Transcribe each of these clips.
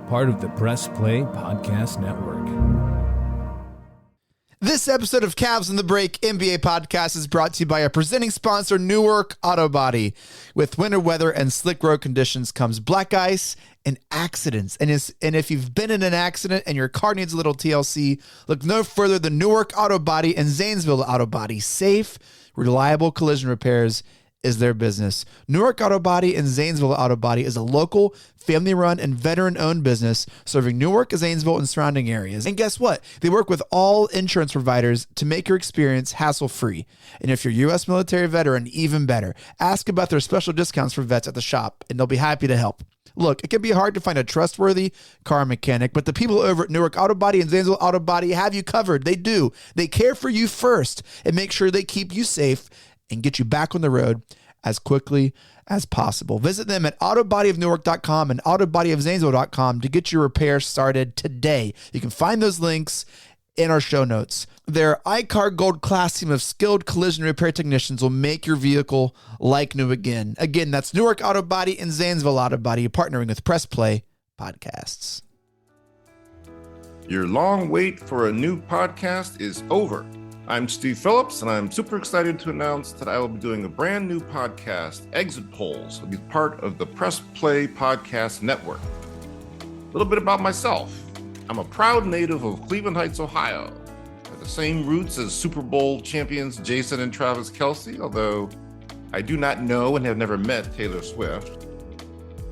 part of the Press Play Podcast Network. This episode of Cavs on the Break NBA podcast is brought to you by our presenting sponsor, Newark AutoBody. With winter weather and slick road conditions comes black ice and accidents. And if you've been in an accident and your car needs a little TLC, look no further than Newark AutoBody and Zanesville AutoBody. Safe, reliable collision repairs is their business. Newark AutoBody and Zanesville AutoBody is a local, family-run, and veteran-owned business serving Newark, Zanesville, and surrounding areas. And guess what? They work with all insurance providers to make your experience hassle-free. And if you're a U.S. military veteran, even better. Ask about their special discounts for vets at the shop, and they'll be happy to help. Look, it can be hard to find a trustworthy car mechanic, but the people over at Newark AutoBody and Zanesville AutoBody have you covered. They do. They care for you first and make sure they keep you safe and get you back on the road as quickly as possible. Visit them at autobodyofnewark.com and autobodyofzanesville.com to get your repair started today. You can find those links in our show notes. Their iCar Gold Class team of skilled collision repair technicians will make your vehicle like new again. Again, that's Newark AutoBody and Zanesville AutoBody, partnering with Press Play Podcasts. Your long wait for a new podcast is over. I'm Steve Phillips, and I'm super excited to announce that I will be doing a brand new podcast, Exit Polls, will be part of the Press Play Podcast Network. A little bit about myself. I'm a proud native of Cleveland Heights, Ohio. I have the same roots as Super Bowl champions Jason and Travis Kelce, although I do not know and have never met Taylor Swift.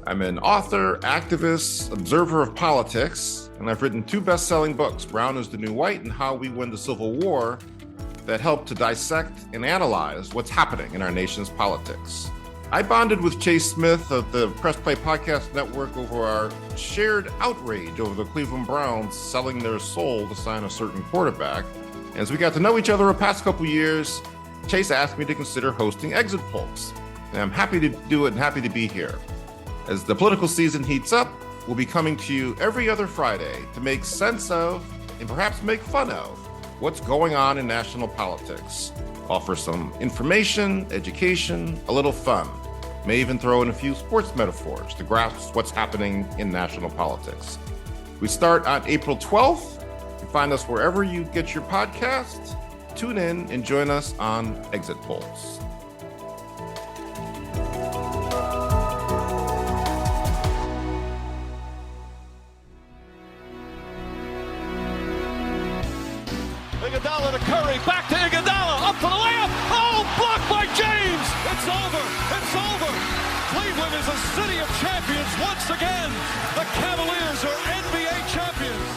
I'm an author, activist, observer of politics, and I've written 2 best-selling books, Brown is the New White and How We Win the Civil War, that help to dissect and analyze what's happening in our nation's politics. I bonded with Chase Smith of the Press Play Podcast Network over our shared outrage over the Cleveland Browns selling their soul to sign a certain quarterback. As we got to know each other the past couple years, Chase asked me to consider hosting Exit Polls. And I'm happy to do it and happy to be here. As the political season heats up, we'll be coming to you every other Friday to make sense of and perhaps make fun of what's going on in national politics. Offer some information, education, a little fun. May even throw in a few sports metaphors to grasp what's happening in national politics. We start on April 12th. You can find us wherever you get your podcasts. Tune in and join us on Exit Polls. Iguodala to Curry, back to Iguodala, up for the layup. Oh, blocked by James. It's over. It's over. Cleveland is a city of champions once again. The Cavaliers are NBA champions.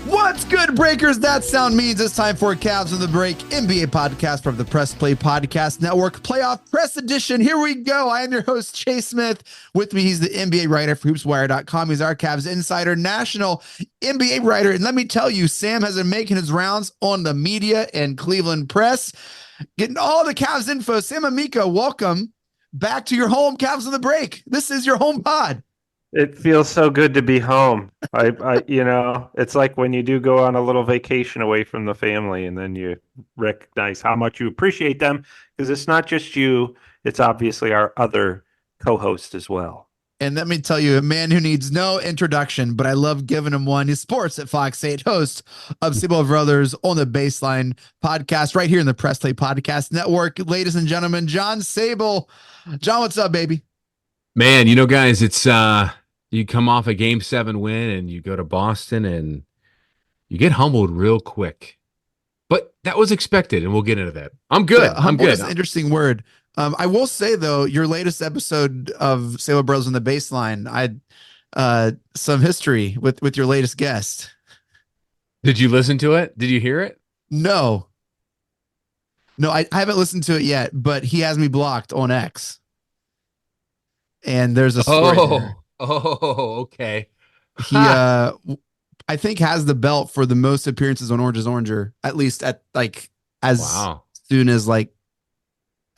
What's good, Breakers? That sound means it's time for Cavs on the Break NBA podcast from the Press Play Podcast Network, Playoff Press Edition. Here we go. I am your host, Chase Smith. With me, he's the NBA writer for HoopsWire.com. He's our Cavs insider, national NBA writer. And let me tell you, Sam has been making his rounds on the media and Cleveland press, getting all the Cavs info. Sam Amico, welcome back to your home, Cavs on the Break. This is your home pod. It feels so good to be home. It's like when you do go on a little vacation away from the family and then you recognize how much you appreciate them, because it's not just you, it's obviously our other co-host as well. And let me tell you, a man who needs no introduction, but I love giving him one. He's Sports at Fox 8, host of Sabol Brothers on the Baseline podcast right here in the Press Play Podcast Network. Ladies and gentlemen, John Sabol. John, what's up, baby? Man, guys, it's you come off a Game 7 win and you go to Boston and you get humbled real quick. But that was expected, and we'll get into that. I'm good. Yeah, I'm good. Is an interesting word. I will say, though, your latest episode of Sabol Brothers on the Baseline, I had some history with your latest guest. Did you listen to it? Did you hear it? No, I haven't listened to it yet, but he has me blocked on X. And there's a story there. Oh, okay. He, I think, has the belt for the most appearances on Orange is Oranger, at least as soon as a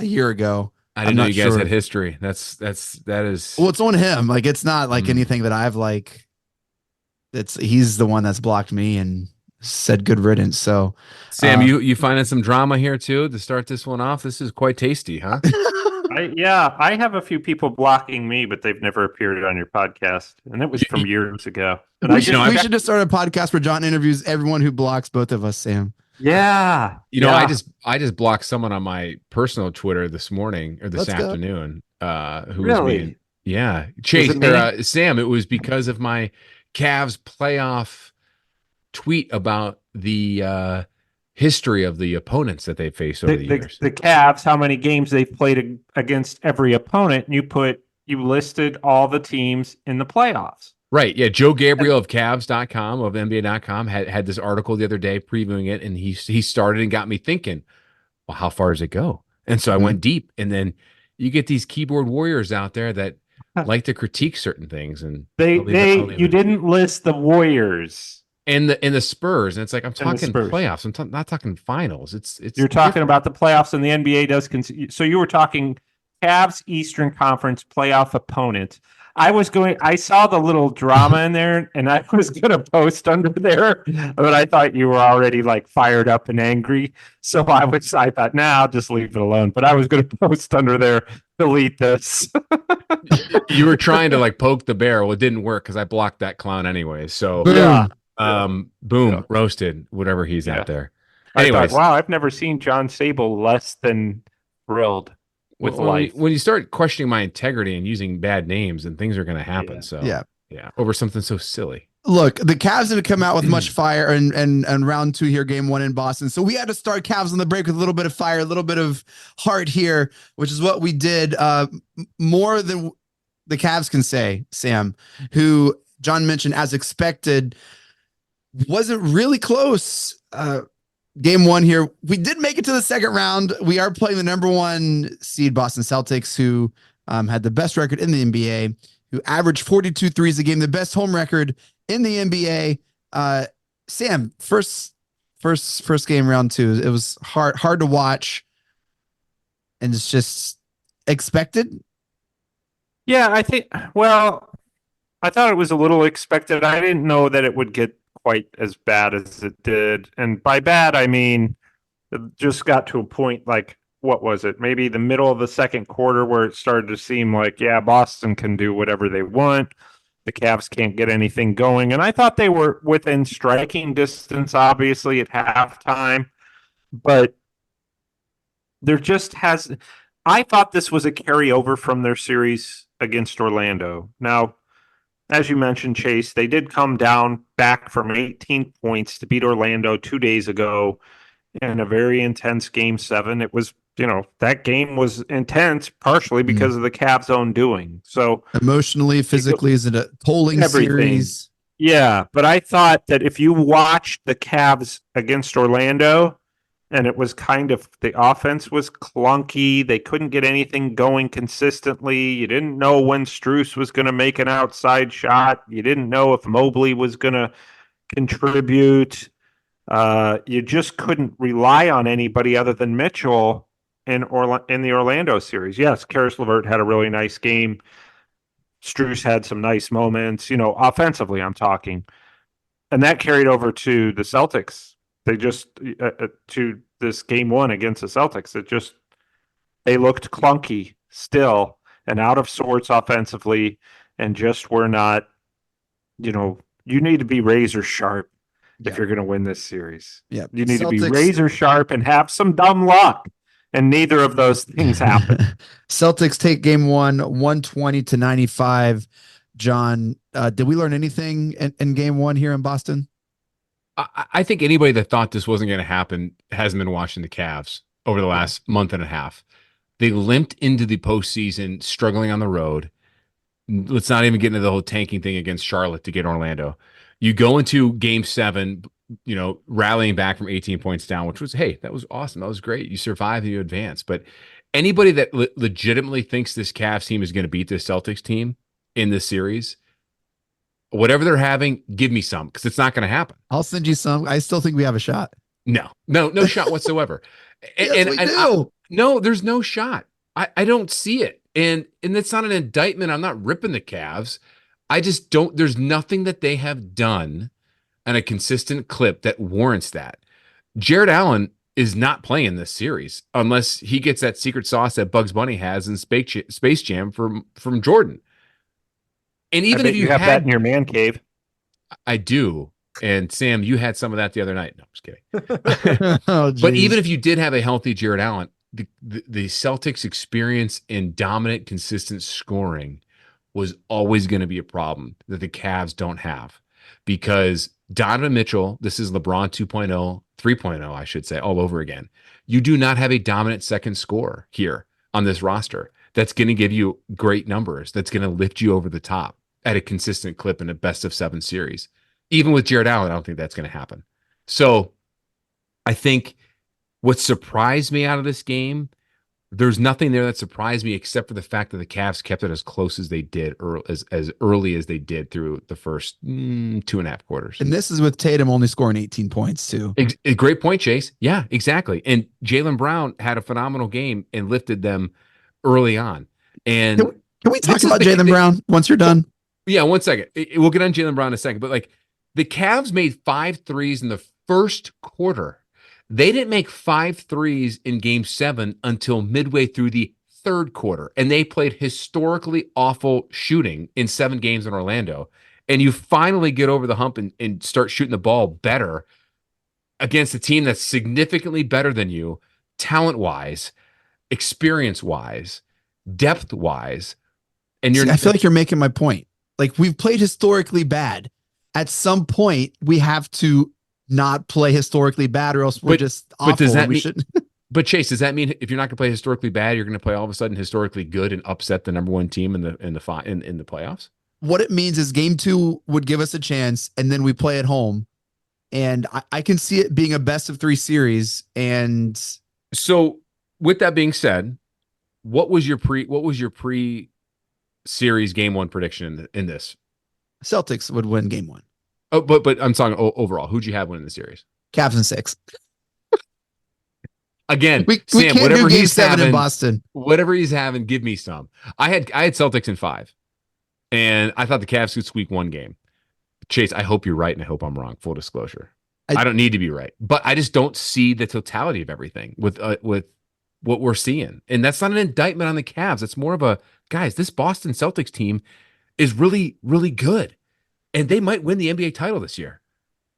year ago. I didn't know you guys had history. That is. Well, it's on him. It's not anything that I've he's the one that's blocked me and said good riddance. So, Sam, you finding some drama here too to start this one off? This is quite tasty, huh? I have a few people blocking me, but they've never appeared on your podcast, and that was from years ago. And We should just start a podcast where John interviews everyone who blocks both of us, Sam. Yeah. I just blocked someone on my personal Twitter this morning or this afternoon. Who was really? Yeah, Chase or Sam. It was because of my Cavs playoff tweet about the history of the opponents that they faced over the years. The Cavs, how many games they've played against every opponent, and you listed all the teams in the playoffs. Right. Yeah. Joe Gabriel of Cavs.com, of NBA.com, had this article the other day previewing it, and he started and got me thinking, well, how far does it go? And so I went deep, and then you get these keyboard warriors out there that like to critique certain things, and you didn't list the Warriors and the Spurs, and it's like I'm talking playoffs. I'm not talking finals. It's you're talking about the playoffs, and the NBA does. So you were talking Cavs Eastern Conference playoff opponent. I saw the little drama in there, and I was going to post under there, but I thought you were already like fired up and angry. So I thought, nah, I'll just leave it alone. But I was going to post under there, delete this. You were trying to like poke the bear. Well, it didn't work because I blocked that clown anyway. So boom, roasted, whatever he's out there. Anyways, wow, I've never seen John Sabol less than thrilled. With life. When you start questioning my integrity and using bad names, and things are going to happen. So yeah, over something so silly. Look, the Cavs didn't come out with much fire and round 2 here, game 1 in Boston. So we had to start Cavs on the break with a little bit of fire, a little bit of heart here, which is what we did. More than the Cavs can say, Sam, who John mentioned as expected, wasn't really close. Game 1 here. We did make it to the second round. We are playing the number 1 seed Boston Celtics, who had the best record in the NBA, who averaged 42 threes a game, the best home record in the NBA. Sam, first game, round 2. It was hard to watch, and it's just expected. Yeah, I thought it was a little expected. I didn't know that it would get quite as bad as it did. And by bad, I mean, it just got to a point like, what was it? Maybe the middle of the second quarter where it started to seem like, yeah, Boston can do whatever they want. The Cavs can't get anything going. And I thought they were within striking distance, obviously, at halftime. But I thought this was a carryover from their series against Orlando. Now, as you mentioned, Chase, they did come down back from 18 points to beat Orlando 2 days ago in a very intense Game 7. It was, that game was intense partially because of the Cavs' own doing. So emotionally, physically, is it a tolling series? Yeah, but I thought that if you watched the Cavs against Orlando, and it was the offense was clunky. They couldn't get anything going consistently. You didn't know when Strus was going to make an outside shot. You didn't know if Mobley was going to contribute. You just couldn't rely on anybody other than Mitchell in the Orlando series. Yes, Karis LeVert had a really nice game. Strus had some nice moments, offensively I'm talking. And that carried over to the Celtics. They just to this game 1 against the Celtics. They looked clunky still and out of sorts offensively, and just were not. You need to be razor sharp if you're going to win this series. Yeah, you need to be razor sharp and have some dumb luck, and neither of those things happen. Celtics take game 1, 120-95. John, did we learn anything in game 1 here in Boston? I think anybody that thought this wasn't going to happen hasn't been watching the Cavs over the last month and a half. They limped into the postseason, struggling on the road. Let's not even get into the whole tanking thing against Charlotte to get Orlando. You go into game 7, rallying back from 18 points down, which was, hey, that was awesome. That was great. You survived and you advanced. But anybody that legitimately thinks this Cavs team is going to beat this Celtics team in this series, whatever they're having, give me some, because it's not going to happen. I'll send you some. I still think we have a shot. No shot whatsoever. Yes, we do. No, there's no shot. I don't see it. And it's not an indictment. I'm not ripping the Cavs. I just don't. There's nothing that they have done on a consistent clip that warrants that. Jared Allen is not playing this series unless he gets that secret sauce that Bugs Bunny has in Space Jam from Jordan. And I even bet if you have that in your man cave. I do. And Sam, you had some of that the other night. No, I'm just kidding. Oh, But geez. even if you did have a healthy Jared Allen, the Celtics' experience in dominant, consistent scoring was always going to be a problem that the Cavs don't have, because Donovan Mitchell, this is LeBron 2.0, 3.0, I should say, all over again. You do not have a dominant second scorer here on this roster that's going to give you great numbers, that's going to lift you over the top at a consistent clip in a best of 7 series. Even with Jared Allen, I don't think that's going to happen. So I think what surprised me out of this game, there's nothing there that surprised me except for the fact that the Cavs kept it as close as they did, or as early as they did through the first 2.5 quarters. And this is with Tatum only scoring 18 points too. A great point, Chase. Yeah, exactly. And Jaylen Brown had a phenomenal game and lifted them early on. And Can we talk about Jaylen Brown once you're done? Yeah, 1 second. We'll get on Jaylen Brown in a second. But like, the Cavs made 5 threes in the first quarter. They didn't make 5 threes in game 7 until midway through the third quarter. And they played historically awful shooting in 7 games in Orlando. And you finally get over the hump and start shooting the ball better against a team that's significantly better than you, talent-wise, experience-wise, depth-wise. And I feel like you're making my point. Like, we've played historically bad. At some point, we have to not play historically bad, or else we're just awful. But does that mean? Shouldn't. But Chase, does that mean if you're not going to play historically bad, you're going to play all of a sudden historically good and upset the number 1 team in the playoffs? What it means is game 2 would give us a chance, and then we play at home, and I can see it being a best of 3 series. And so, with that being said, what was your pre series game 1 prediction in this? Celtics would win game 1. Oh, but I'm talking overall. Who'd you have win in the series? Cavs in 6. Again, we Sam, can't whatever do game he's 7 having in Boston. Whatever he's having, give me some. I had Celtics in 5, and I thought the Cavs could squeak 1 game. Chase, I hope you're right, and I hope I'm wrong. Full disclosure, I don't need to be right, but I just don't see the totality of everything with what we're seeing, and that's not an indictment on the Cavs. It's more of a, guys, this Boston Celtics team is really, really good, and they might win the NBA title this year.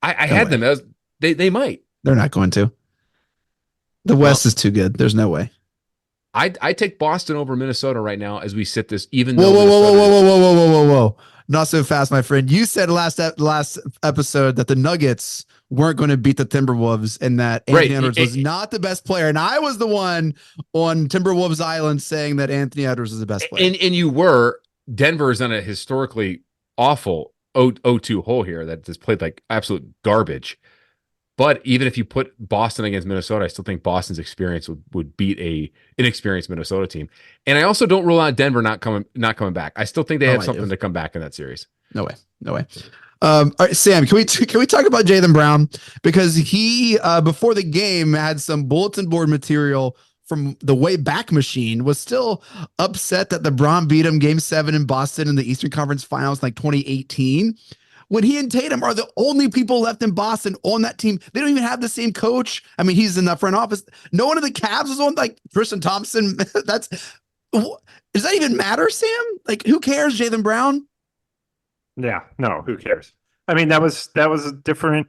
I had them as they might. They're not going to. The West is too good. There's no way. I take Boston over Minnesota right now as we sit this. Even whoa, not so fast, my friend. You said last episode that the Nuggets weren't going to beat the Timberwolves, and that Anthony Edwards was not the best player. And I was the one on Timberwolves Island saying that Anthony Edwards is the best player. And you were. Denver is on a historically awful 0-2 hole here that just played like absolute garbage. But even if you put Boston against Minnesota, I still think Boston's experience would beat a inexperienced Minnesota team. And I also don't rule out Denver not coming back. I still think they have something to come back in that series. No way. All right, Sam, can we talk about Jaylen Brown? Because he before the game had some bulletin board material from the way back machine, was still upset that LeBron beat him game 7 in Boston in the Eastern Conference Finals in like 2018. When he and Tatum are the only people left in Boston on that team. They don't even have the same coach. I mean, he's in the front office. No one of the Cavs is on, like, Tristan Thompson. Does that even matter, Sam? Like, who cares, Jaylen Brown? Yeah, no, who cares? I mean, that was a different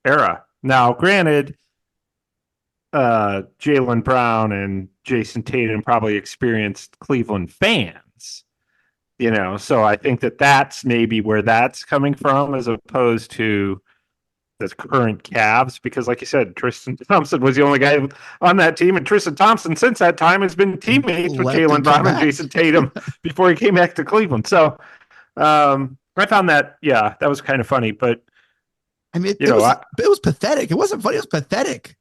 era. Now, granted, Jaylen Brown and Jason Tatum probably experienced Cleveland fans. So I think that's maybe where that's coming from, as opposed to the current Cavs, because like you said, Tristan Thompson was the only guy on that team, and Tristan Thompson since that time has been teammates with Jaylen Brown and Jason Tatum before he came back to Cleveland. So I found that, that was kind of funny, but I mean, it was pathetic. It wasn't funny. It was pathetic.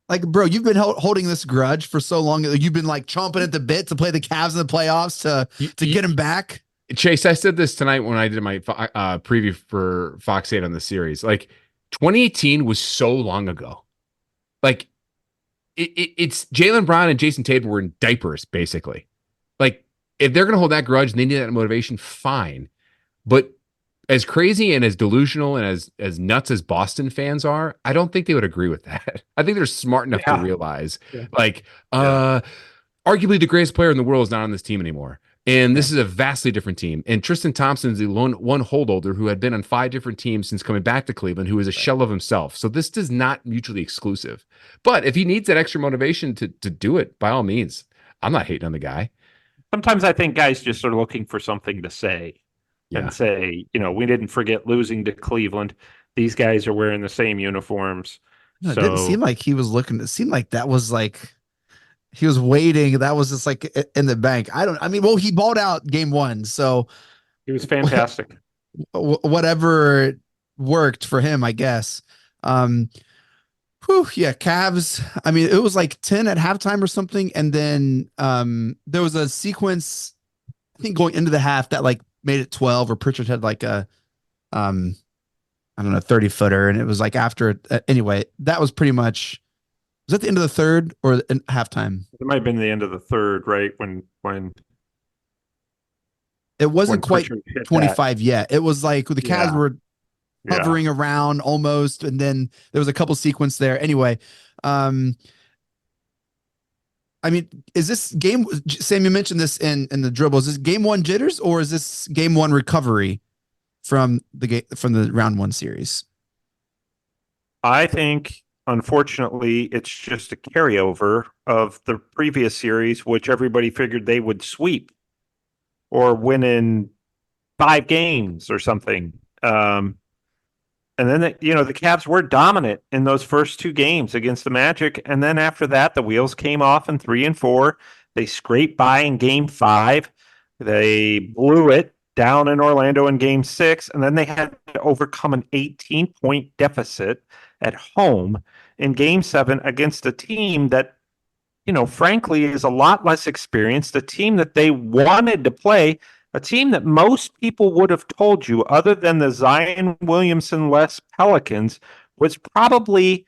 Like, bro, you've been holding this grudge for so long. You've been like chomping at the bit to play the Cavs in the playoffs to get him back. Chase, I said this tonight when I did my preview for Fox 8 on the series. Like, 2018 was so long ago. Like, it's Jaylen Brown and Jason Tatum were in diapers, basically. Like, if they're going to hold that grudge and they need that motivation, fine. But as crazy and as delusional and as nuts as Boston fans are, I don't think they would agree with that. I think they're smart enough to realize, like, arguably the greatest player in the world is not on this team anymore. And this is a vastly different team. And Tristan Thompson is the one holdover who had been on 5 different teams since coming back to Cleveland, who is a shell of himself. So this is not mutually exclusive. But if he needs that extra motivation to do it, by all means, I'm not hating on the guy. Sometimes I think guys just are looking for something to say and say, we didn't forget losing to Cleveland. These guys are wearing the same uniforms. No, it didn't seem like he was looking. It seemed like that was like he was waiting. That was just like in the bank. Well, he balled out game 1. So he was fantastic. Whatever worked for him, I guess. Cavs. It was like 10 at halftime or something. And then there was a sequence, I think, going into the half that like made it 12, or Pritchard had like a, 30-footer. And it was like after, anyway, that was pretty much, was that the end of the third or halftime? It might have been the end of the third, right? When it wasn't quite 25 yet. It was like the Cavs were hovering around almost, and then there was a couple sequence there. Anyway, is this game, Sam, you mentioned this in the dribble, is this game 1 jitters, or is this game 1 recovery from the round 1 series? I think, unfortunately, it's just a carryover of the previous series, which everybody figured they would sweep or win in 5 games or something. And then, the Cavs were dominant in those first 2 games against the Magic. And then after that, the wheels came off in 3 and 4. They scraped by in game 5. They blew it down in Orlando in game 6. And then they had to overcome an 18-point deficit at home in game 7 against a team that, frankly, is a lot less experienced, a team that they wanted to play, a team that most people would have told you, other than the Zion Williamson-less Pelicans, was probably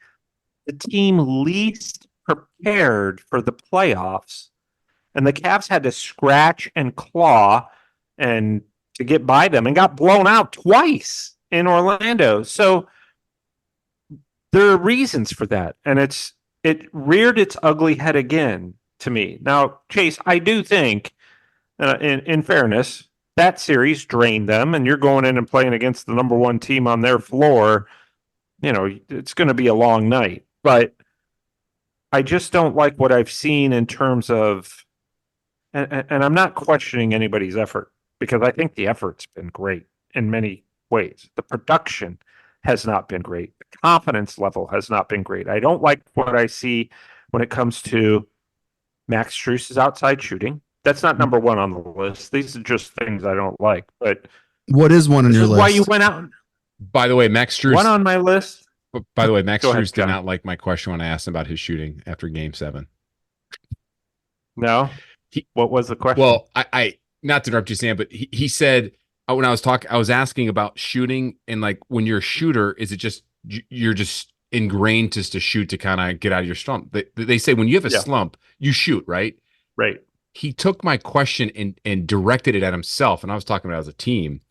the team least prepared for the playoffs. And the Cavs had to scratch and claw and to get by them, and got blown out twice in Orlando. So there are reasons for that. And it reared its ugly head again to me. Now, Chase, I do think, in fairness, that series drained them, and you're going in and playing against the number 1 team on their floor. It's going to be a long night. But I just don't like what I've seen in terms of, and I'm not questioning anybody's effort, because I think the effort's been great in many ways. The production has not been great. The confidence level has not been great. I don't like what I see when it comes to Max Strus's outside shooting. That's not number 1 on the list. These are just things I don't like. But what is one on your list? Why you went out? By the way, Max Strus. One on my list. By the way, Max Strus did not like my question when I asked him about his shooting after game 7. No? What was the question? Well, I not to interrupt you, Sam, but he said, when I was asking about shooting, and like when you're a shooter, is it just you're just ingrained just to shoot to kind of get out of your slump? They say when you have a slump, you shoot, right? Right. He took my question and directed it at himself, and I was talking about it as a team.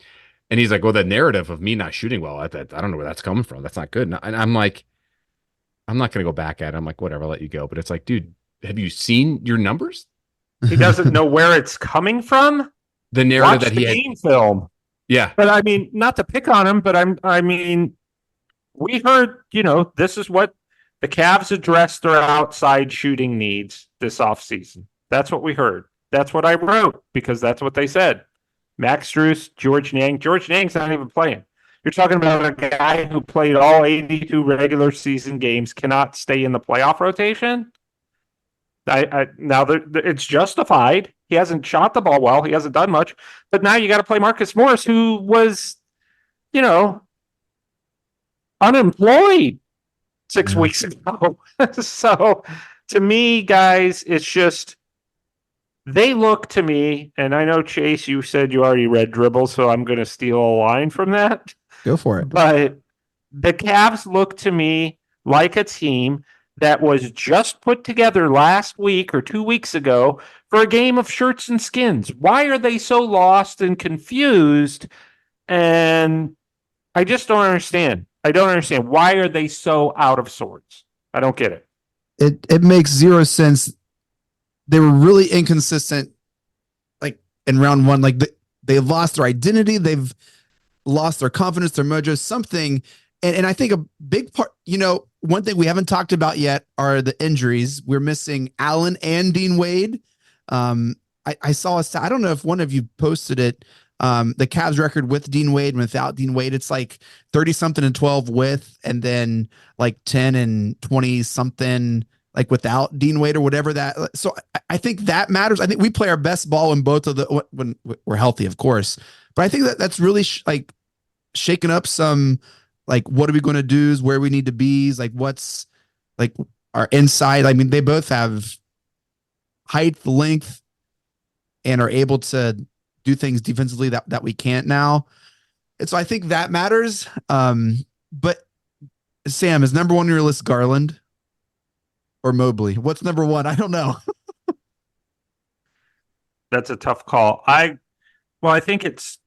And he's like, well, the narrative of me not shooting well, I don't know where that's coming from. That's not good. And I'm like, I'm not going to go back at it. I'm like, whatever, I'll let you go. But it's like, dude, have you seen your numbers? He doesn't know where it's coming from. The narrative that he had. Game film. Yeah. But not to pick on him, but we heard, this is what the Cavs addressed their outside shooting needs this offseason. That's what we heard. That's what I wrote, because that's what they said. Max Strus, George Niang. George Niang's not even playing. You're talking about a guy who played all 82 regular season games, cannot stay in the playoff rotation. Now it's justified. He hasn't shot the ball well. He hasn't done much. But now you got to play Marcus Morris, who was, unemployed 6 weeks ago. So to me, guys, it's just, they look to me, and I know, Chase, you said you already read Dribble, so I'm going to steal a line from that. Go for it. But the Cavs look to me like a team that was just put together last week or 2 weeks ago for a game of shirts and skins. Why are they so lost and confused And I just don't understand. I don't understand. Why are they so out of sorts? I don't get it. It makes zero sense. They were really inconsistent, like in round one. Like they lost their identity. They've lost their confidence, their mojo, something. And I think a big part, one thing we haven't talked about yet are the injuries. We're missing Allen and Dean Wade. I saw I don't know if one of you posted it. The Cavs record with Dean Wade and without Dean Wade, it's like 30 something and 12 with, and then like 10 and 20 something like without Dean Wade or whatever that. So I think that matters. I think we play our best ball in both of the, when we're healthy, of course, but I think that's really like shaking up some, like, what are we going to do? Is where we need to be? Like, what's like our inside? I mean, they both have height, length, and are able to do things defensively that we can't now. And so I think that matters. But Sam, is number one on your list Garland or Mobley? What's number one? I don't know. That's a tough call. I think it's,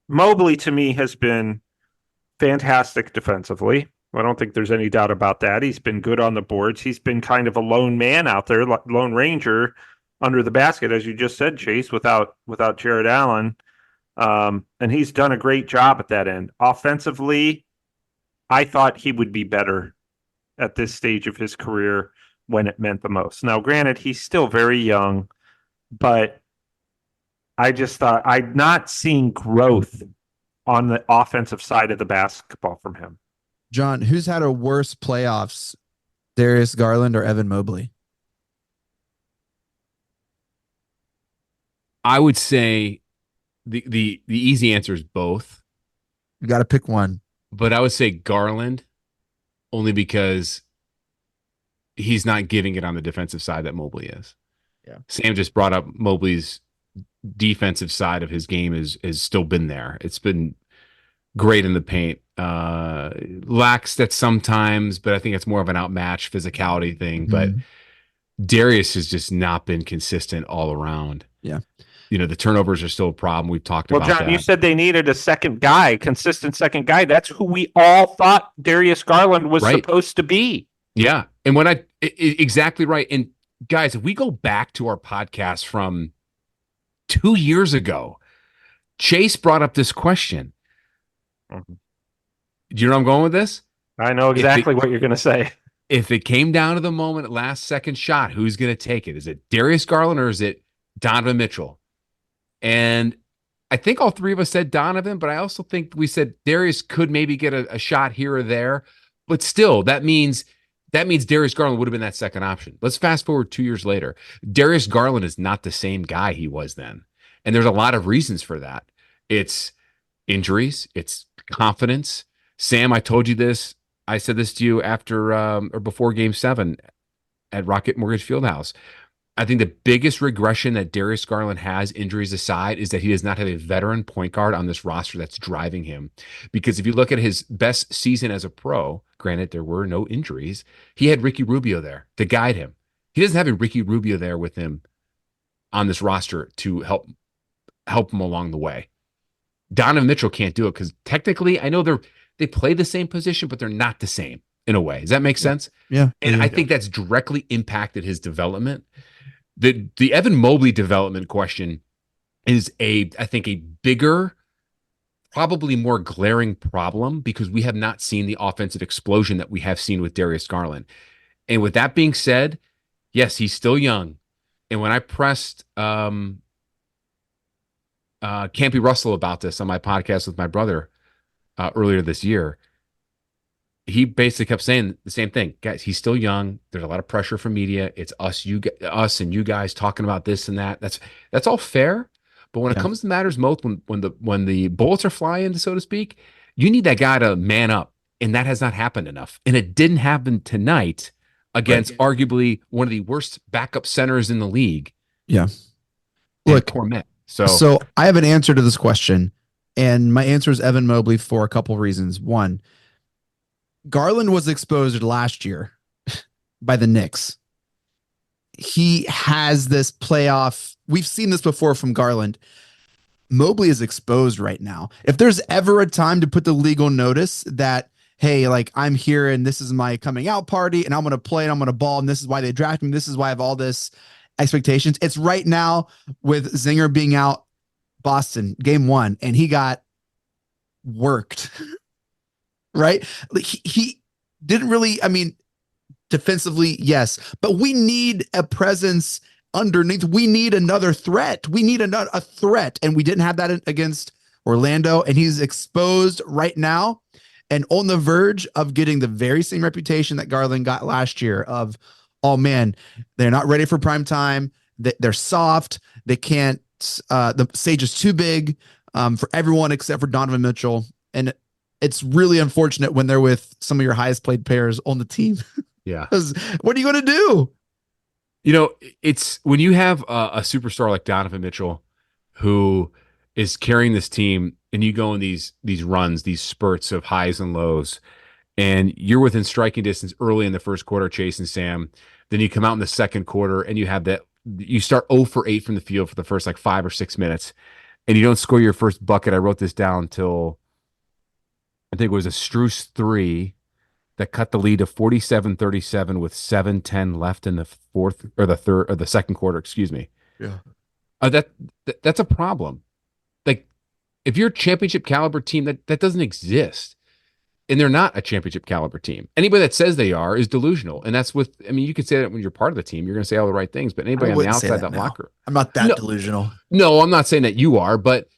Mobley to me has been fantastic defensively. I don't think there's any doubt about that. He's been good on the boards. He's been kind of a lone man out there, lone ranger under the basket, as you just said, Chase, without Jared Allen. And he's done a great job at that end. Offensively, I thought he would be better at this stage of his career when it meant the most. Now, granted, he's still very young, but I just thought I'm not seeing growth on the offensive side of the basketball from him. John, who's had a worse playoffs, Darius Garland or Evan Mobley? I would say the easy answer is both. You got to pick one. But I would say Garland, only because he's not giving it on the defensive side that Mobley is. Yeah. Sam just brought up Mobley's defensive side of his game has still been there. It's been great in the paint. Lacks that sometimes, but I think it's more of an outmatch physicality thing. But Darius has just not been consistent all around. Yeah. The turnovers are still a problem. We've talked about John, that. you said they needed a second guy, consistent second guy. That's who we all thought Darius Garland was supposed to be. Yeah. And exactly right. And guys, if we go back to our podcast from 2 years ago, Chase brought up this question. Mm-hmm. Do you know where I'm going with this? I know exactly what you're going to say. If it came down to the moment, last second shot, who's going to take it? Is it Darius Garland or is it Donovan Mitchell? And I think all three of us said Donovan, but I also think we said Darius could maybe get a shot here or there. But still, that means Darius Garland would have been that second option. Let's fast forward 2 years later. Darius Garland is not the same guy he was then. And there's a lot of reasons for that. It's injuries. It's confidence. Sam, I told you this. I said this to you after or before Game 7 at Rocket Mortgage Fieldhouse. I think the biggest regression that Darius Garland has, injuries aside, is that he does not have a veteran point guard on this roster that's driving him. Because if you look at his best season as a pro, granted there were no injuries, he had Ricky Rubio there to guide him. He doesn't have a Ricky Rubio there with him on this roster to help him along the way. Donovan Mitchell can't do it because technically, I know they play the same position, but they're not the same in a way. Does that make sense? Yeah. And I think that's directly impacted his development. The Evan Mobley development question is I think a bigger, probably more glaring problem because we have not seen the offensive explosion that we have seen with Darius Garland. And with that being said, yes, he's still young. And when I pressed Campy Russell about this on my podcast with my brother earlier this year, he basically kept saying the same thing. Guys, he's still young. There's a lot of pressure from media. It's us and you guys talking about this and that. That's all fair. But when it comes to matters most, when the bullets are flying, so to speak, you need that guy to man up. And that has not happened enough. And it didn't happen tonight against arguably one of the worst backup centers in the league. Yeah. Look, Cormet. So I have an answer to this question. And my answer is Evan Mobley for a couple reasons. One, Garland was exposed last year by the Knicks. He has this playoff. We've seen this before from Garland. Mobley is exposed right now. If there's ever a time to put the legal notice that, hey, like I'm here and this is my coming out party and I'm going to play and I'm going to ball and this is why they draft me. This is why I have all this expectations. It's right now with Zinger being out Boston game 1 and he got worked, right? Like he didn't really, I mean, defensively, yes, but we need a presence underneath. We need another threat. We need a threat, and we didn't have that against Orlando, and he's exposed right now and on the verge of getting the very same reputation that Garland got last year of, oh man, they're not ready for prime time. They're soft. They can't, the stage is too big for everyone except for Donovan Mitchell. And it's really unfortunate when they're with some of your highest played players on the team. Yeah. What are you going to do? You know, it's when you have a superstar like Donovan Mitchell who is carrying this team and you go in these runs, these spurts of highs and lows, and you're within striking distance early in the first quarter, Chase and Sam. Then you come out in the second quarter and you have that, you start 0 for 8 from the field for the first like 5 or 6 minutes, and you don't score your first bucket. I wrote this down until I think it was a Strus 3 that cut the lead to 47-37 with 7:10 left in the second quarter, excuse me. Yeah. That's a problem. Like if you're a championship caliber team, that doesn't exist. And they're not a championship caliber team. Anybody that says they are is delusional. And that's you could say that when you're part of the team, you're going to say all the right things, but anybody on the outside that locker. I'm not that delusional. No, I'm not saying that you are, but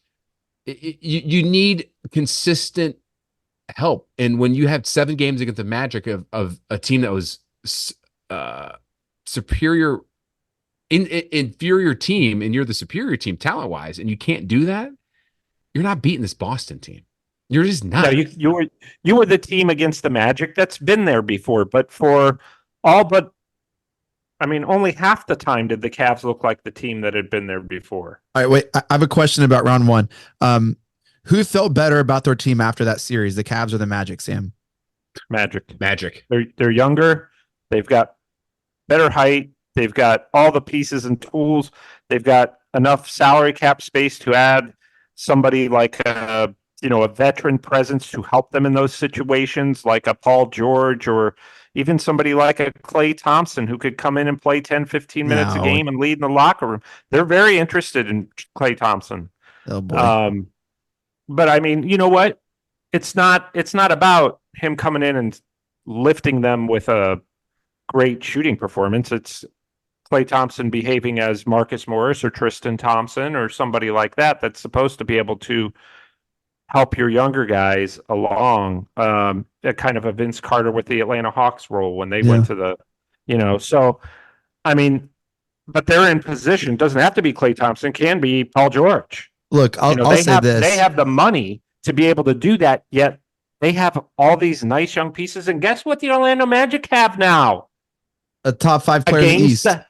you need consistent help. And when you have 7 games against the Magic of a team that was superior, inferior team, and you're the superior team talent wise, and you can't do that, you're not beating this Boston team. You're just not. No, you were the team against the Magic that's been there before, but for all but, I mean, only half the time did the Cavs look like the team that had been there before. All right, wait. I have a question about round 1. Who felt better about their team after that series, the Cavs or the Magic, Sam? Magic. Magic. They're younger. They've got better height. They've got all the pieces and tools. They've got enough salary cap space to add somebody like a veteran presence to help them in those situations, like a Paul George or even somebody like a Klay Thompson who could come in and play 10, 15 minutes a game and lead in the locker room. They're very interested in Klay Thompson. Oh boy. But I mean, you know what? It's not about him coming in and lifting them with a great shooting performance. It's Klay Thompson behaving as Marcus Morris or Tristan Thompson or somebody like that that's supposed to be able to help your younger guys along. A kind of a Vince Carter with the Atlanta Hawks role when they went to the, so I mean, but they're in position. Doesn't have to be Klay Thompson, can be Paul George. Look, I'll say this. They have the money to be able to do that, yet they have all these nice young pieces. And guess what the Orlando Magic have now? A top 5 player in the East. A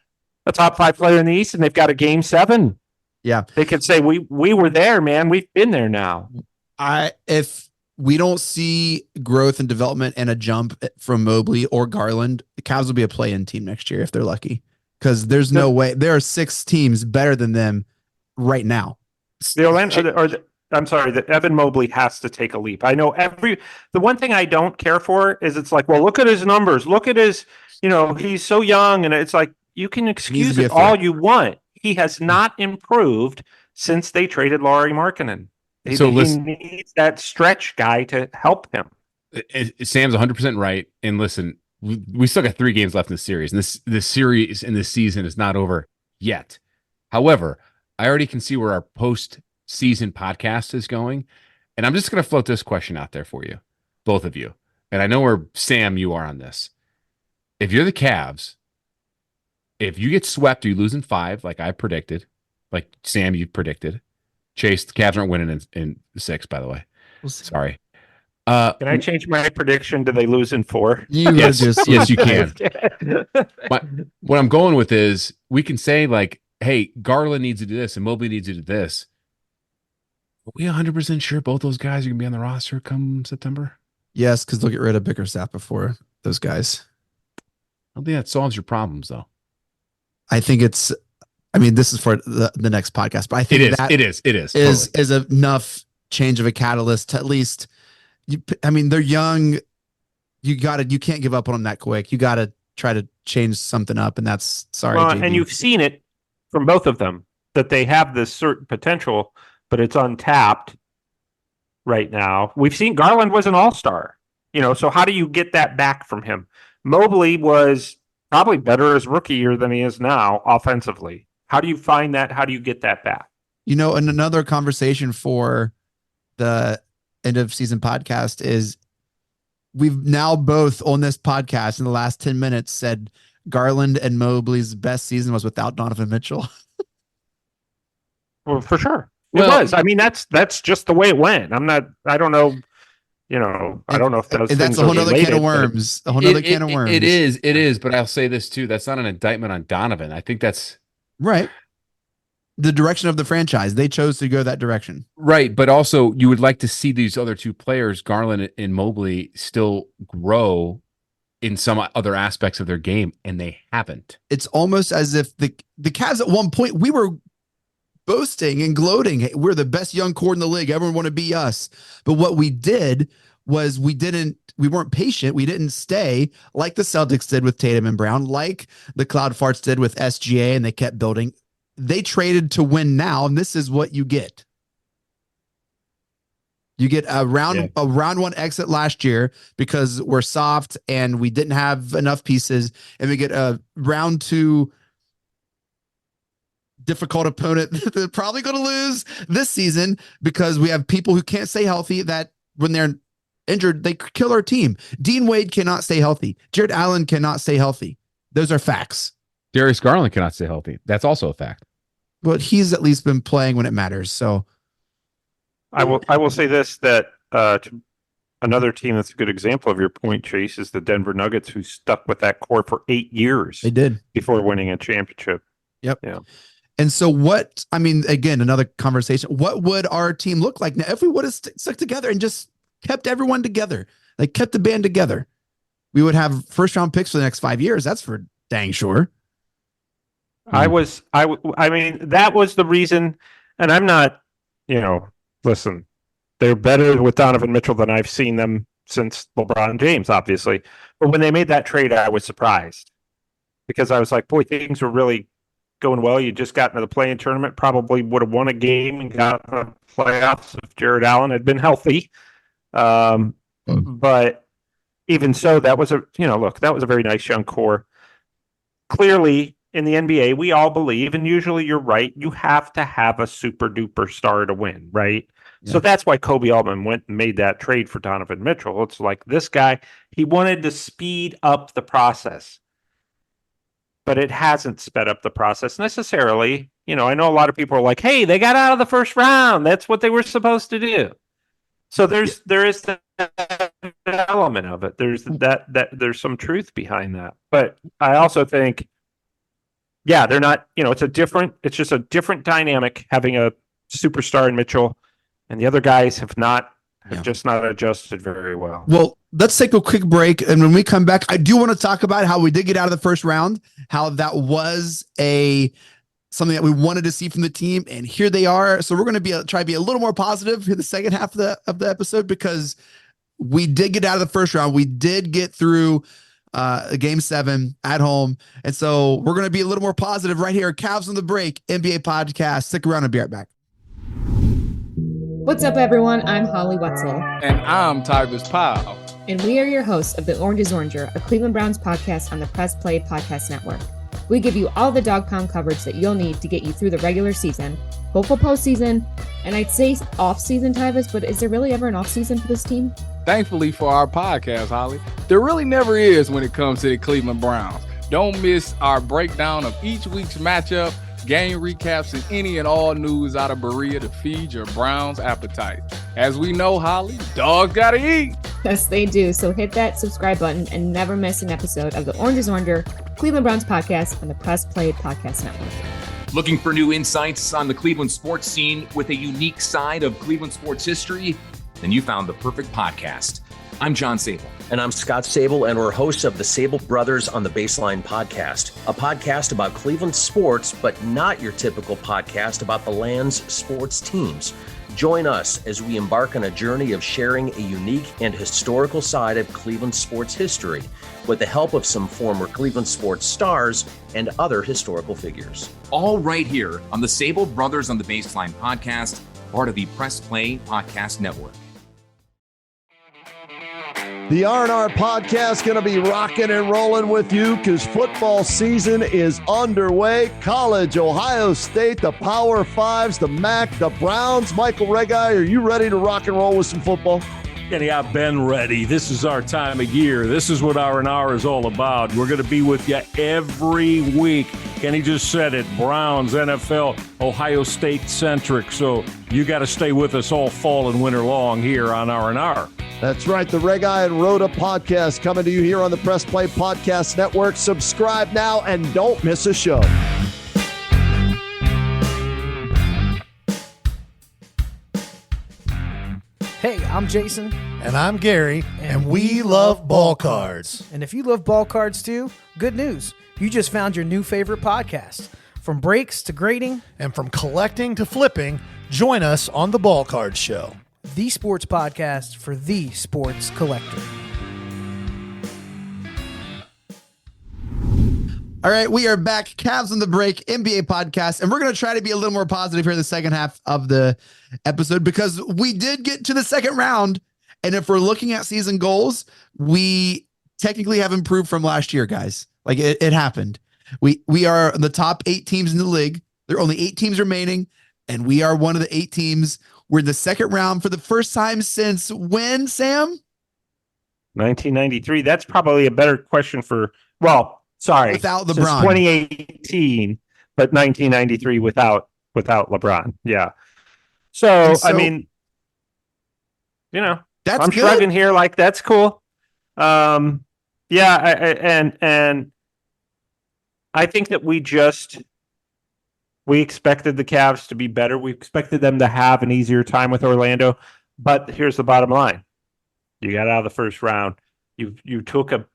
top 5 player in the East, and they've got a game 7. Yeah. They could say, we were there, man. We've been there now. If we don't see growth and development and a jump from Mobley or Garland, the Cavs will be a play-in team next year if they're lucky. Because there's no way. There are 6 teams better than them right now. The Evan Mobley has to take a leap. I know the one thing I don't care for is it's like, well, look at his numbers. Look at his, he's so young. And it's like, you can excuse it all you want. He has not improved since they traded Lauri Markkanen. He needs that stretch guy to help him. Sam's 100% right. And listen, we still got 3 games left in the series. And this series in this season is not over yet. However, I already can see where our post-season podcast is going. And I'm just going to float this question out there for you, both of you. And I know where, Sam, you are on this. If you're the Cavs, if you get swept or you lose in 5, like I predicted, like Sam, you predicted. Chase, the Cavs aren't winning in 6, by the way. Sorry. Can I change my prediction? Do they lose in 4? Yes, you can. What I'm going with is we can say, like, hey, Garland needs to do this and Mobley needs to do this. Are we 100% sure both those guys are going to be on the roster come September? Yes, because they'll get rid of Bickerstaff before those guys. I don't think that solves your problems, though. I think it's I mean, this is for the next podcast, but I think it is enough change of a catalyst to at least, they're young. You can't give up on them that quick. You got to try to change something up. And that's JD. And you've seen it from both of them that they have this certain potential, but it's untapped right now. We've seen Garland was an all-star, so how do you get that back from him? Mobley was probably better as rookie year than he is now offensively. How do you find that? How do you get that back? And another conversation for the end of season podcast is we've now both on this podcast in the last 10 minutes said Garland and Mobley's best season was without Donovan Mitchell. Well, for sure. It was. I mean, that's just the way it went. I don't know. I don't know if those that's a whole other can of worms. A whole other can of worms. It is. But I'll say this too. That's not an indictment on Donovan. I think that's right. The direction of the franchise. They chose to go that direction. Right. But also you would like to see these other two players, Garland and Mobley, still grow in some other aspects of their game, and they haven't. It's almost as if the Cavs at one point, we were boasting and gloating. Hey, we're the best young core in the league. Everyone want to be us. But what we did was we weren't patient. We didn't stay like the Celtics did with Tatum and Brown, like the Cloud Farts did with SGA, and they kept building. They traded to win now, and this is what you get. You get a round one exit last year because we're soft and we didn't have enough pieces, and we get a round two difficult opponent that they're probably going to lose this season because we have people who can't stay healthy, that when they're injured, they kill our team. Dean Wade cannot stay healthy. Jared Allen cannot stay healthy. Those are facts. Darius Garland cannot stay healthy. That's also a fact. But he's at least been playing when it matters. So I will say this, that another team that's a good example of your point, Chase, is the Denver Nuggets, who stuck with that core for 8 years. They did before winning a championship. Yep. Yeah. And so again, another conversation. What would our team look like now if we would have stuck together and just kept everyone together, like kept the band together? We would have first round picks for the next 5 years. That's for dang sure. I mean, that was the reason. And I'm not, listen, they're better with Donovan Mitchell than I've seen them since LeBron James, obviously. But when they made that trade, I was surprised because I was like, boy, things were really going well. You just got into the play-in tournament, probably would have won a game and got the playoffs if Jared Allen had been healthy. But even so, that was that was a very nice young core. Clearly, in the NBA, we all believe, and usually you're right, you have to have a super duper star to win, right? Yeah. So that's why Kobe Altman went and made that trade for Donovan Mitchell. It's like this guy, he wanted to speed up the process, but it hasn't sped up the process necessarily. I know a lot of people are like, hey, they got out of the first round. That's what they were supposed to do. So there is that element of it. There's there's some truth behind that. But I also think, yeah, they're not, it's just a different dynamic having a superstar in Mitchell, and the other guys have just not adjusted very well. Well, let's take a quick break. And when we come back, I do want to talk about how we did get out of the first round, how that was something that we wanted to see from the team. And here they are. So we're going to try to be a little more positive in the second half of the episode, because we did get out of the first round. We did get through Game 7 at home. And so we're going to be a little more positive right here. Cavs on the Break, NBA podcast. Stick around and be right back. What's up, everyone? I'm Holly Wetzel. And I'm Tyrus Powell. And we are your hosts of The Orange is Oranger, a Cleveland Browns podcast on the Press Play Podcast Network. We give you all the dog pound coverage that you'll need to get you through the regular season, hopeful postseason, and I'd say off-season, Tyvus, but is there really ever an off-season for this team? Thankfully for our podcast, Holly, there really never is when it comes to the Cleveland Browns. Don't miss our breakdown of each week's matchup, game recaps, and any and all news out of Berea to feed your Browns appetite. As we know, Holly, dogs gotta eat. Yes, they do. So hit that subscribe button and never miss an episode of the Orange is Oranger, Cleveland Browns podcast on the Press Play Podcast Network. Looking for new insights on the Cleveland sports scene with a unique side of Cleveland sports history? Then you found the perfect podcast. I'm John Sabol. And I'm Scott Sabol, and we're hosts of the Sabol Brothers on the Baseline podcast, a podcast about Cleveland sports, but not your typical podcast about the land's sports teams. Join us as we embark on a journey of sharing a unique and historical side of Cleveland sports history with the help of some former Cleveland sports stars and other historical figures. All right here on the Sabol Brothers on the Baseline podcast, part of the Press Play Podcast Network. The R&R podcast going to be rocking and rolling with you because football season is underway. College, Ohio State, the Power Fives, the MAC, the Browns. Michael Regai, are you ready to rock and roll with some football? Kenny, I've been ready. This is our time of year. This is what R&R is all about. We're going to be with you every week. Kenny just said it. Browns, NFL, Ohio State centric. So you got to stay with us all fall and winter long here on R&R. That's right. The Regai and Rhoda podcast coming to you here on the Press Play Podcast Network. Subscribe now and don't miss a show. Hey, I'm Jason. And I'm Gary, and we love ball cards. And if you love ball cards too, good news. You just found your new favorite podcast. From breaks to grading. And from collecting to flipping, join us on the Ball Card Show. The sports podcast for the sports collector. All right, we are back. Cavs on the Break, NBA podcast, and we're going to try to be a little more positive here in the second half of the episode because we did get to the second round, and if we're looking at season goals, we technically have improved from last year, guys. Like it happened. We are the top 8 teams in the league. There are only 8 teams remaining, and we are one of the 8 teams. We're in the second round for the first time since when, Sam? 1993. That's probably a better question for, sorry. Without LeBron. Since 2018, but 1993 without LeBron. Yeah. So I mean, that's I'm good. shrugging here like that's cool. And I think that we expected the Cavs to be better. We expected them to have an easier time with Orlando. But here's the bottom line. You got out of the first round. You took a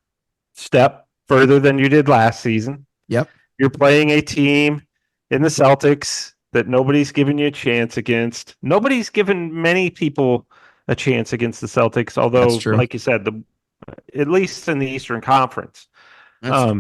step further than you did last season. Yep. You're playing a team in the Celtics that nobody's given you a chance against. Nobody's given many people a chance against the Celtics, although, like you said, at least in the Eastern Conference. I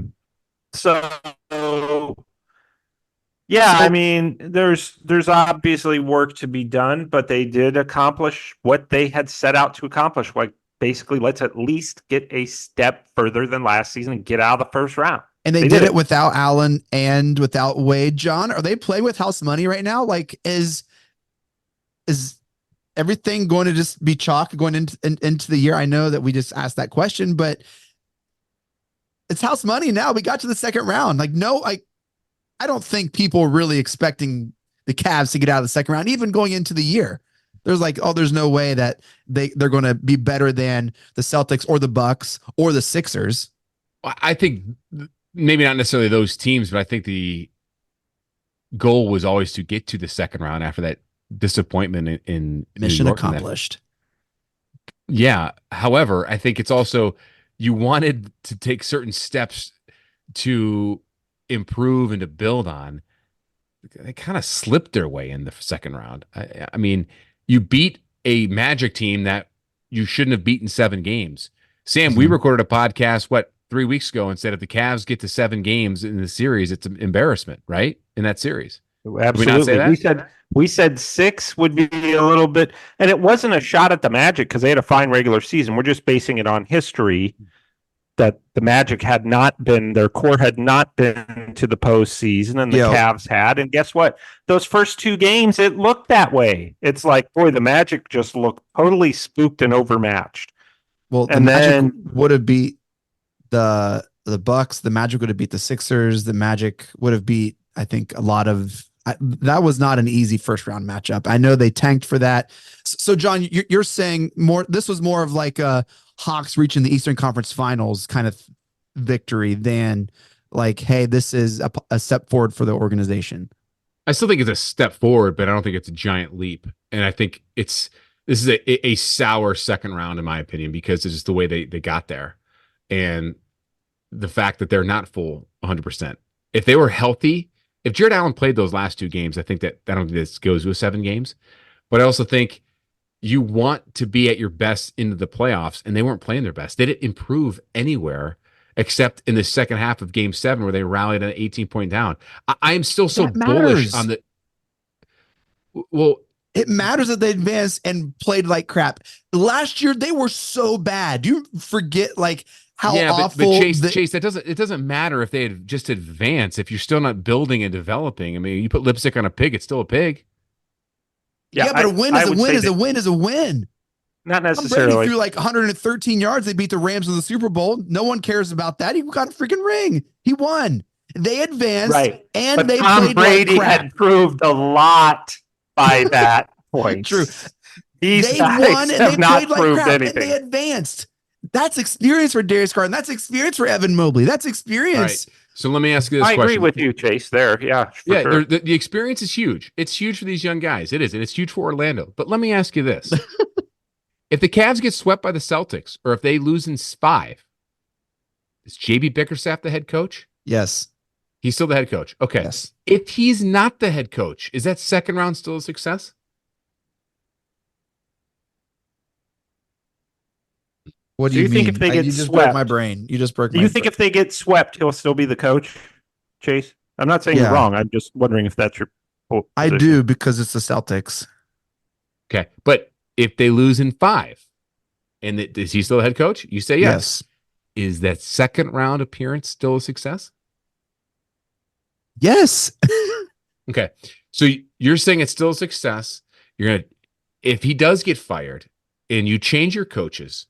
mean, there's obviously work to be done, but they did accomplish what they had set out to accomplish. Like, basically, let's at least get a step further than last season and get out of the first round. And they did it without Allen and without Wade. John, are they playing with house money right now? Like, is everything going to just be chalk going into the year? I know that we just asked that question, but it's house money now. We got to the second round. I don't think people are really expecting the Cavs to get out of the second round, even going into the year. There's there's no way that they're going to be better than the Celtics or the Bucks or the Sixers. I think maybe not necessarily those teams, but I think the goal was always to get to the second round after that disappointment in mission New York accomplished. Yeah. However, I think it's also you wanted to take certain steps to improve and to build on. They kind of slipped their way in the second round. I mean, you beat a Magic team that you shouldn't have beaten 7 games. Sam, we recorded a podcast, 3 weeks ago, and said if the Cavs get to 7 games in the series, it's an embarrassment, right? In that series. Absolutely. Did we not say that? We said 6 would be a little bit, and it wasn't a shot at the Magic because they had a fine regular season. We're just basing it on history that the Magic had not been, their core had not been to the postseason, and the Cavs had. And guess what? Those first 2 games, it looked that way. It's like, boy, the Magic just looked totally spooked and overmatched. Well, the Magic would have beat the Bucks. The Magic would have beat the Sixers. The Magic would have beat, I think, a lot of. That was not an easy first round matchup. I know they tanked for that. So, John, you're saying more. This was more of like a Hawks reaching the Eastern Conference Finals kind of victory than like, hey, this is a step forward for the organization. I still think it's a step forward, but I don't think it's a giant leap. And I think it's this is a sour second round, in my opinion, because it's just the way they got there. And the fact that they're not full 100%. If they were healthy, if Jared Allen played those last 2 games, I think I don't think this goes with 7 games. But I also think you want to be at your best into the playoffs, and they weren't playing their best. They didn't improve anywhere except in the second half of Game 7 where they rallied an 18-point down. I am still so bullish on the. Well, it matters that they advanced and played like crap. Last year they were so bad. You forget like how awful. But Chase, it doesn't matter if they had just advanced if you're still not building and developing. I mean, you put lipstick on a pig, it's still a pig. Yeah, but a win is a win is a win is a win. Not Tom necessarily. Brady threw like 113 yards. They beat the Rams in the Super Bowl. No one cares about that. He got a freaking ring. He won. They advanced, Right. and But they Tom played Brady like crap. had proved a lot by that point. True. These They guys won and have they not played like proved crap, anything. and they advanced. That's experience for Darius Garland. That's experience for Evan Mobley. That's experience. All right. So let me ask you this I question. agree with you, Chase. There, yeah, for sure. The experience is huge. It's huge for these young guys. It is, and it's huge for Orlando. But let me ask you this: if the Cavs get swept by the Celtics, or if they lose in 5, is JB Bickerstaff the head coach? Yes. He's still the head coach. Okay. Yes. If he's not the head coach, is that second round still a success? What do Do you you think mean? if they get you just swept- broke my brain. You just broke Do my you think if they get swept, he'll still be the coach, Chase? I'm not saying Yeah. you're wrong. I'm just wondering if that's your I position. do, because it's the Celtics. Okay. But if they lose in 5, and is he still the head coach? You say yes. Is that second round appearance still a success? Yes. Okay. So you're saying it's still a success. If he does get fired and you change your coaches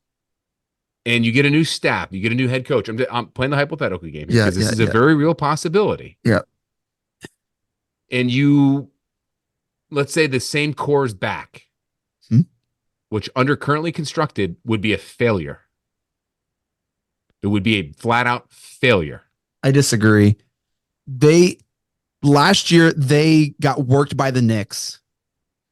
and you get a new staff, you get a new head coach. I'm playing the hypothetical game here because this is a very real possibility. Yeah. And you, let's say the same core is back, which under currently constructed would be a failure. It would be a flat out failure. I disagree. Last year they got worked by the Knicks.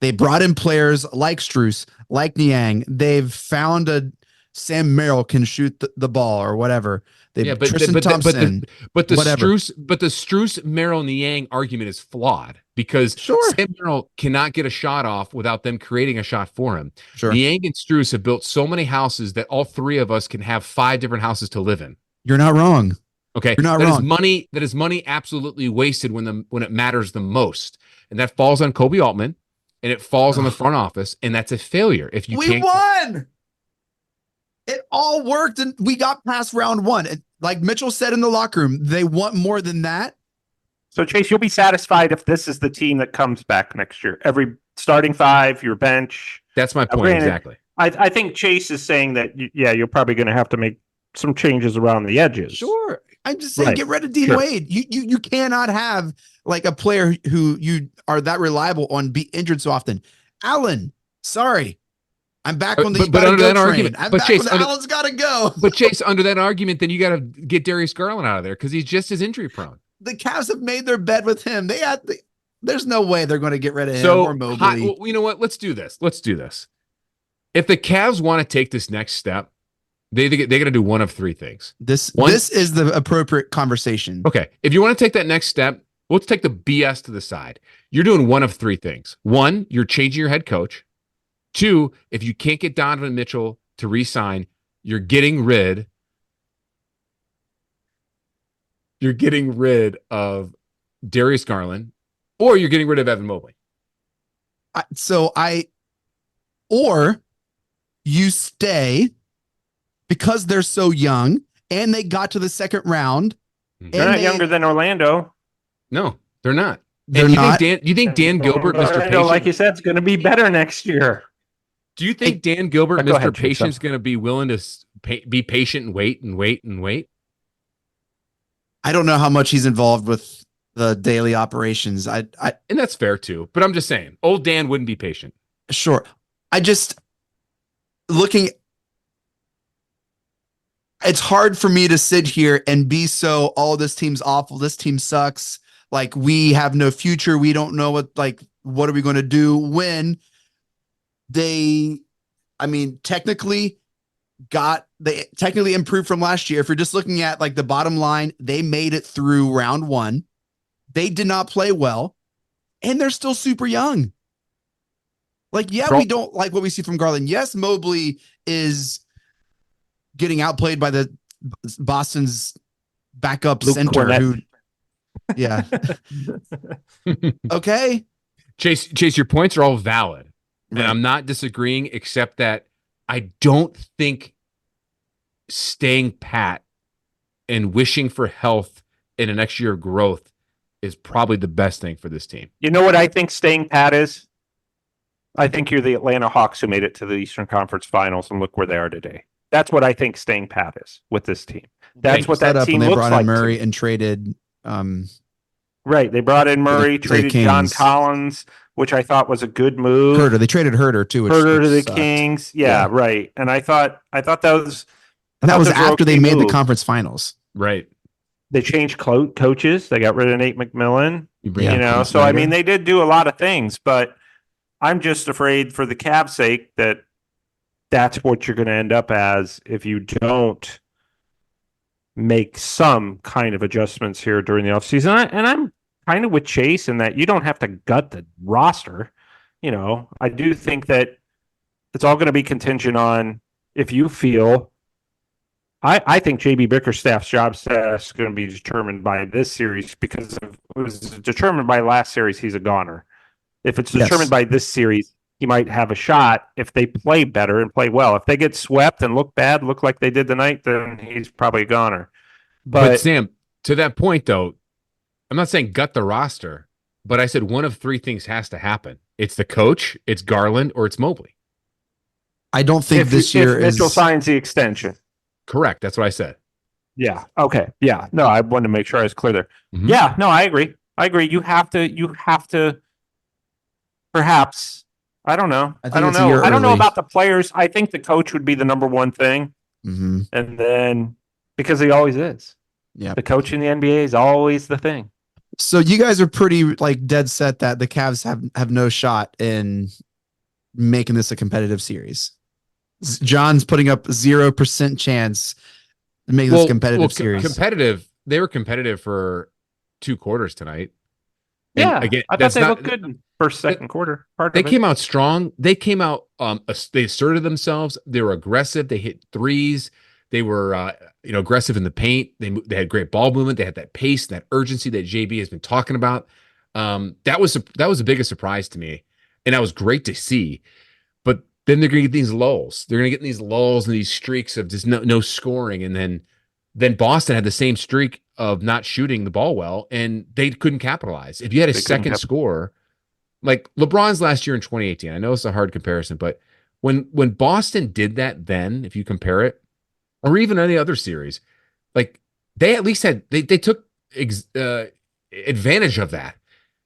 They brought in players like Strus, like Niang. They've found a Sam Merrill can shoot the ball or whatever. Tristan Thompson. But the whatever. Strus Merrill Niang argument is flawed because Sam Merrill cannot get a shot off without them creating a shot for him. Sure. Niang and Strus have built so many houses that all 3 of us can have 5 different houses to live in. You're not wrong. Okay, You're not that wrong. That is money absolutely wasted when it matters the most, and that falls on Kobe Altman, and it falls on the front office, and that's a failure. If you We won. It all worked, and we got past round 1. And like Mitchell said in the locker room, they want more than that. So, Chase, you'll be satisfied if this is the team that comes back next year. Every starting 5, your bench. That's my point, Granted, exactly. I think Chase is saying that, you're probably going to have to make some changes around the edges. Sure. I'm just saying, Right. get rid of Dean Sure. Wade. You cannot have like a player who you are that reliable on be injured so often. Allen, sorry. I'm back on the But under that argument, I'm but back Chase, on the Allen's got to go. But Chase, under that argument, then you got to get Darius Garland out of there because he's just as injury prone. The Cavs have made their bed with him. There's no way they're going to get rid of him or Mobley. Well, you know what? Let's do this. If the Cavs want to take this next step, they got to do one of 3 things. This is the appropriate conversation. Okay. If you want to take that next step, let's take the BS to the side. You're doing one of 3 things. 1, you're changing your head coach. 2, if you can't get Donovan Mitchell to re-sign, you're getting rid of Darius Garland, or you're getting rid of Evan Mobley. Or you stay because they're so young and they got to the second round. They're not younger than Orlando. No, they're not. They're and not. You think Dan Gilbert, Mr. Orlando, Patient, like you said, it's going to be better next year. do you think Dan Gilbert, Go Mr. ahead, Chase. Patient, is going to be willing to be patient and wait and wait and wait? I don't know how much he's involved with the daily operations. And that's fair too. But I'm just saying, old Dan wouldn't be patient. Sure. It's hard for me to sit here and be so, oh, this team's awful. This team sucks. Like, we have no future. We don't know what are we going to do when they technically improved from last year. If you're just looking at like the bottom line, they made it through round 1. They did not play well, and they're still super young. Like, we don't like what we see from Garland. Yes, Mobley is getting outplayed by the Boston's backup Luke center Cornett. Okay. Chase, your points are all valid. Right. And I'm not disagreeing, except that I don't think staying pat and wishing for health in an next year of growth is probably the best thing for this team. You know what I think staying pat is? I think you're the Atlanta Hawks who made it to the Eastern Conference Finals, and look where they are today. That's what I think staying pat is with this team. That's what that team looks like. They brought in Murray and traded. Right. They brought in Murray, traded John Collins, which I thought was a good move. Herter. They traded Herter too. Herter to the Kings. Yeah, right. And I thought that was. And that was after they made the conference finals. Right. They changed coaches. They got rid of Nate McMillan. So I mean, they did do a lot of things, but I'm just afraid for the Cavs' sake that that's what you're going to end up as if you don't make some kind of adjustments here during the offseason. And I'm kind of with Chase in that you don't have to gut the roster. I do think that it's all going to be contingent on if you feel. I think JB Bickerstaff's job status is going to be determined by this series because it was determined by last series. He's a goner. If it's determined by this series, he might have a shot if they play better and play well. If they get swept and look bad, look like they did tonight, then he's probably a goner. But Sam, to that point, though, I'm not saying gut the roster, but I said one of 3 things has to happen. It's the coach, it's Garland, or it's Mobley. I don't think this year if Mitchell signs the extension. Correct. That's what I said. Yeah. Okay. Yeah. No, I wanted to make sure I was clear there. Mm-hmm. Yeah. No, I agree. You have to. Perhaps. I don't know. I don't know about the players. I think the coach would be the number one thing. Mm-hmm. And then because he always is. Yeah. The coach in the NBA is always the thing. So you guys are pretty like dead set that the Cavs have no shot in making this a competitive series. John's putting up 0% chance to make this a competitive series. Competitive. They were competitive for 2 quarters tonight. Yeah, again, I thought they looked good in first, second quarter. They came out strong. They came out. They asserted themselves. They were aggressive. They hit threes. They were, aggressive in the paint. They had great ball movement. They had that pace, that urgency that JB has been talking about. That was the biggest surprise to me, and that was great to see. But then they're going to get these lulls. They're going to get these lulls and these streaks of just no scoring, and then Boston had the same streak of not shooting the ball well, and they couldn't capitalize. If you had a second score, like LeBron's last year in 2018, I know it's a hard comparison, but when Boston did that then, if you compare it, or even any other series, like they at least had, they took advantage of that.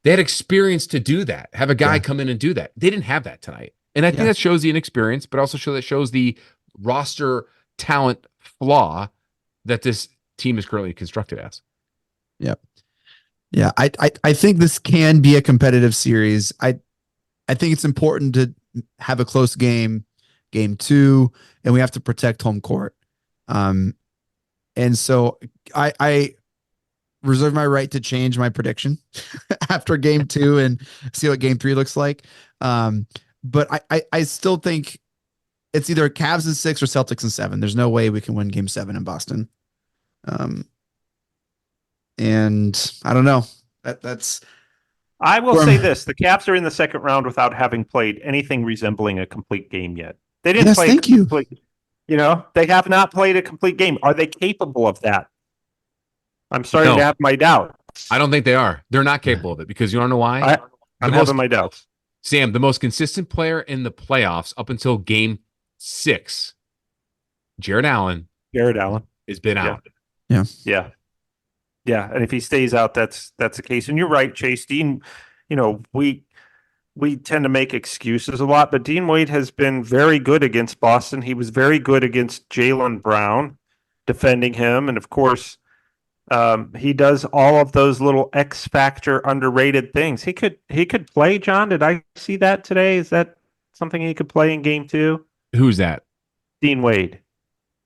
They had experience to do that, have a guy come in and do that. They didn't have that tonight. And I think that shows the inexperience, but also shows the roster talent flaw that this team is currently constructed as. Yep. Yeah. I think this can be a competitive series. I think it's important to have a close game 2, and we have to protect home court. And so I reserve my right to change my prediction after game 2 and see what game 3 looks like. But I still think it's either Cavs in 6 or Celtics in 7. There's no way we can win game 7 in Boston. And I don't know. That's. I will say this: the Cavs are in the second round without having played anything resembling a complete game yet. They didn't play. Thank you. They have not played a complete game. Are they capable of that? I'm starting to have my doubts. I don't think they are. They're not capable of it because you want to know why? I'm having my doubts. Sam, the most consistent player in the playoffs up until game 6, Jared Allen has been out. Yeah. And if he stays out, that's the case. And you're right, Chase. Dean, we tend to make excuses a lot, but Dean Wade has been very good against Boston. He was very good against Jaylen Brown, defending him. And of course, he does all of those little X factor underrated things. He could play, John. Did I see that today? Is that something he could play in game 2? Who's that? Dean Wade.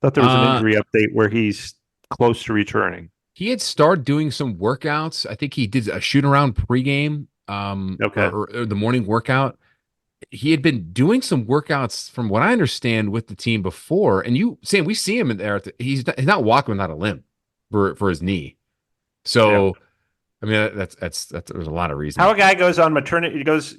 Thought there was an injury update where he's close to returning. He had started doing some workouts. I think he did a shoot around pregame, or the morning workout. He had been doing some workouts, from what I understand, with the team before. And Sam, we see him in there. He's not walking without a limp for his knee. So, I mean, that's there's a lot of reasons. How a guy goes on maternity, he goes,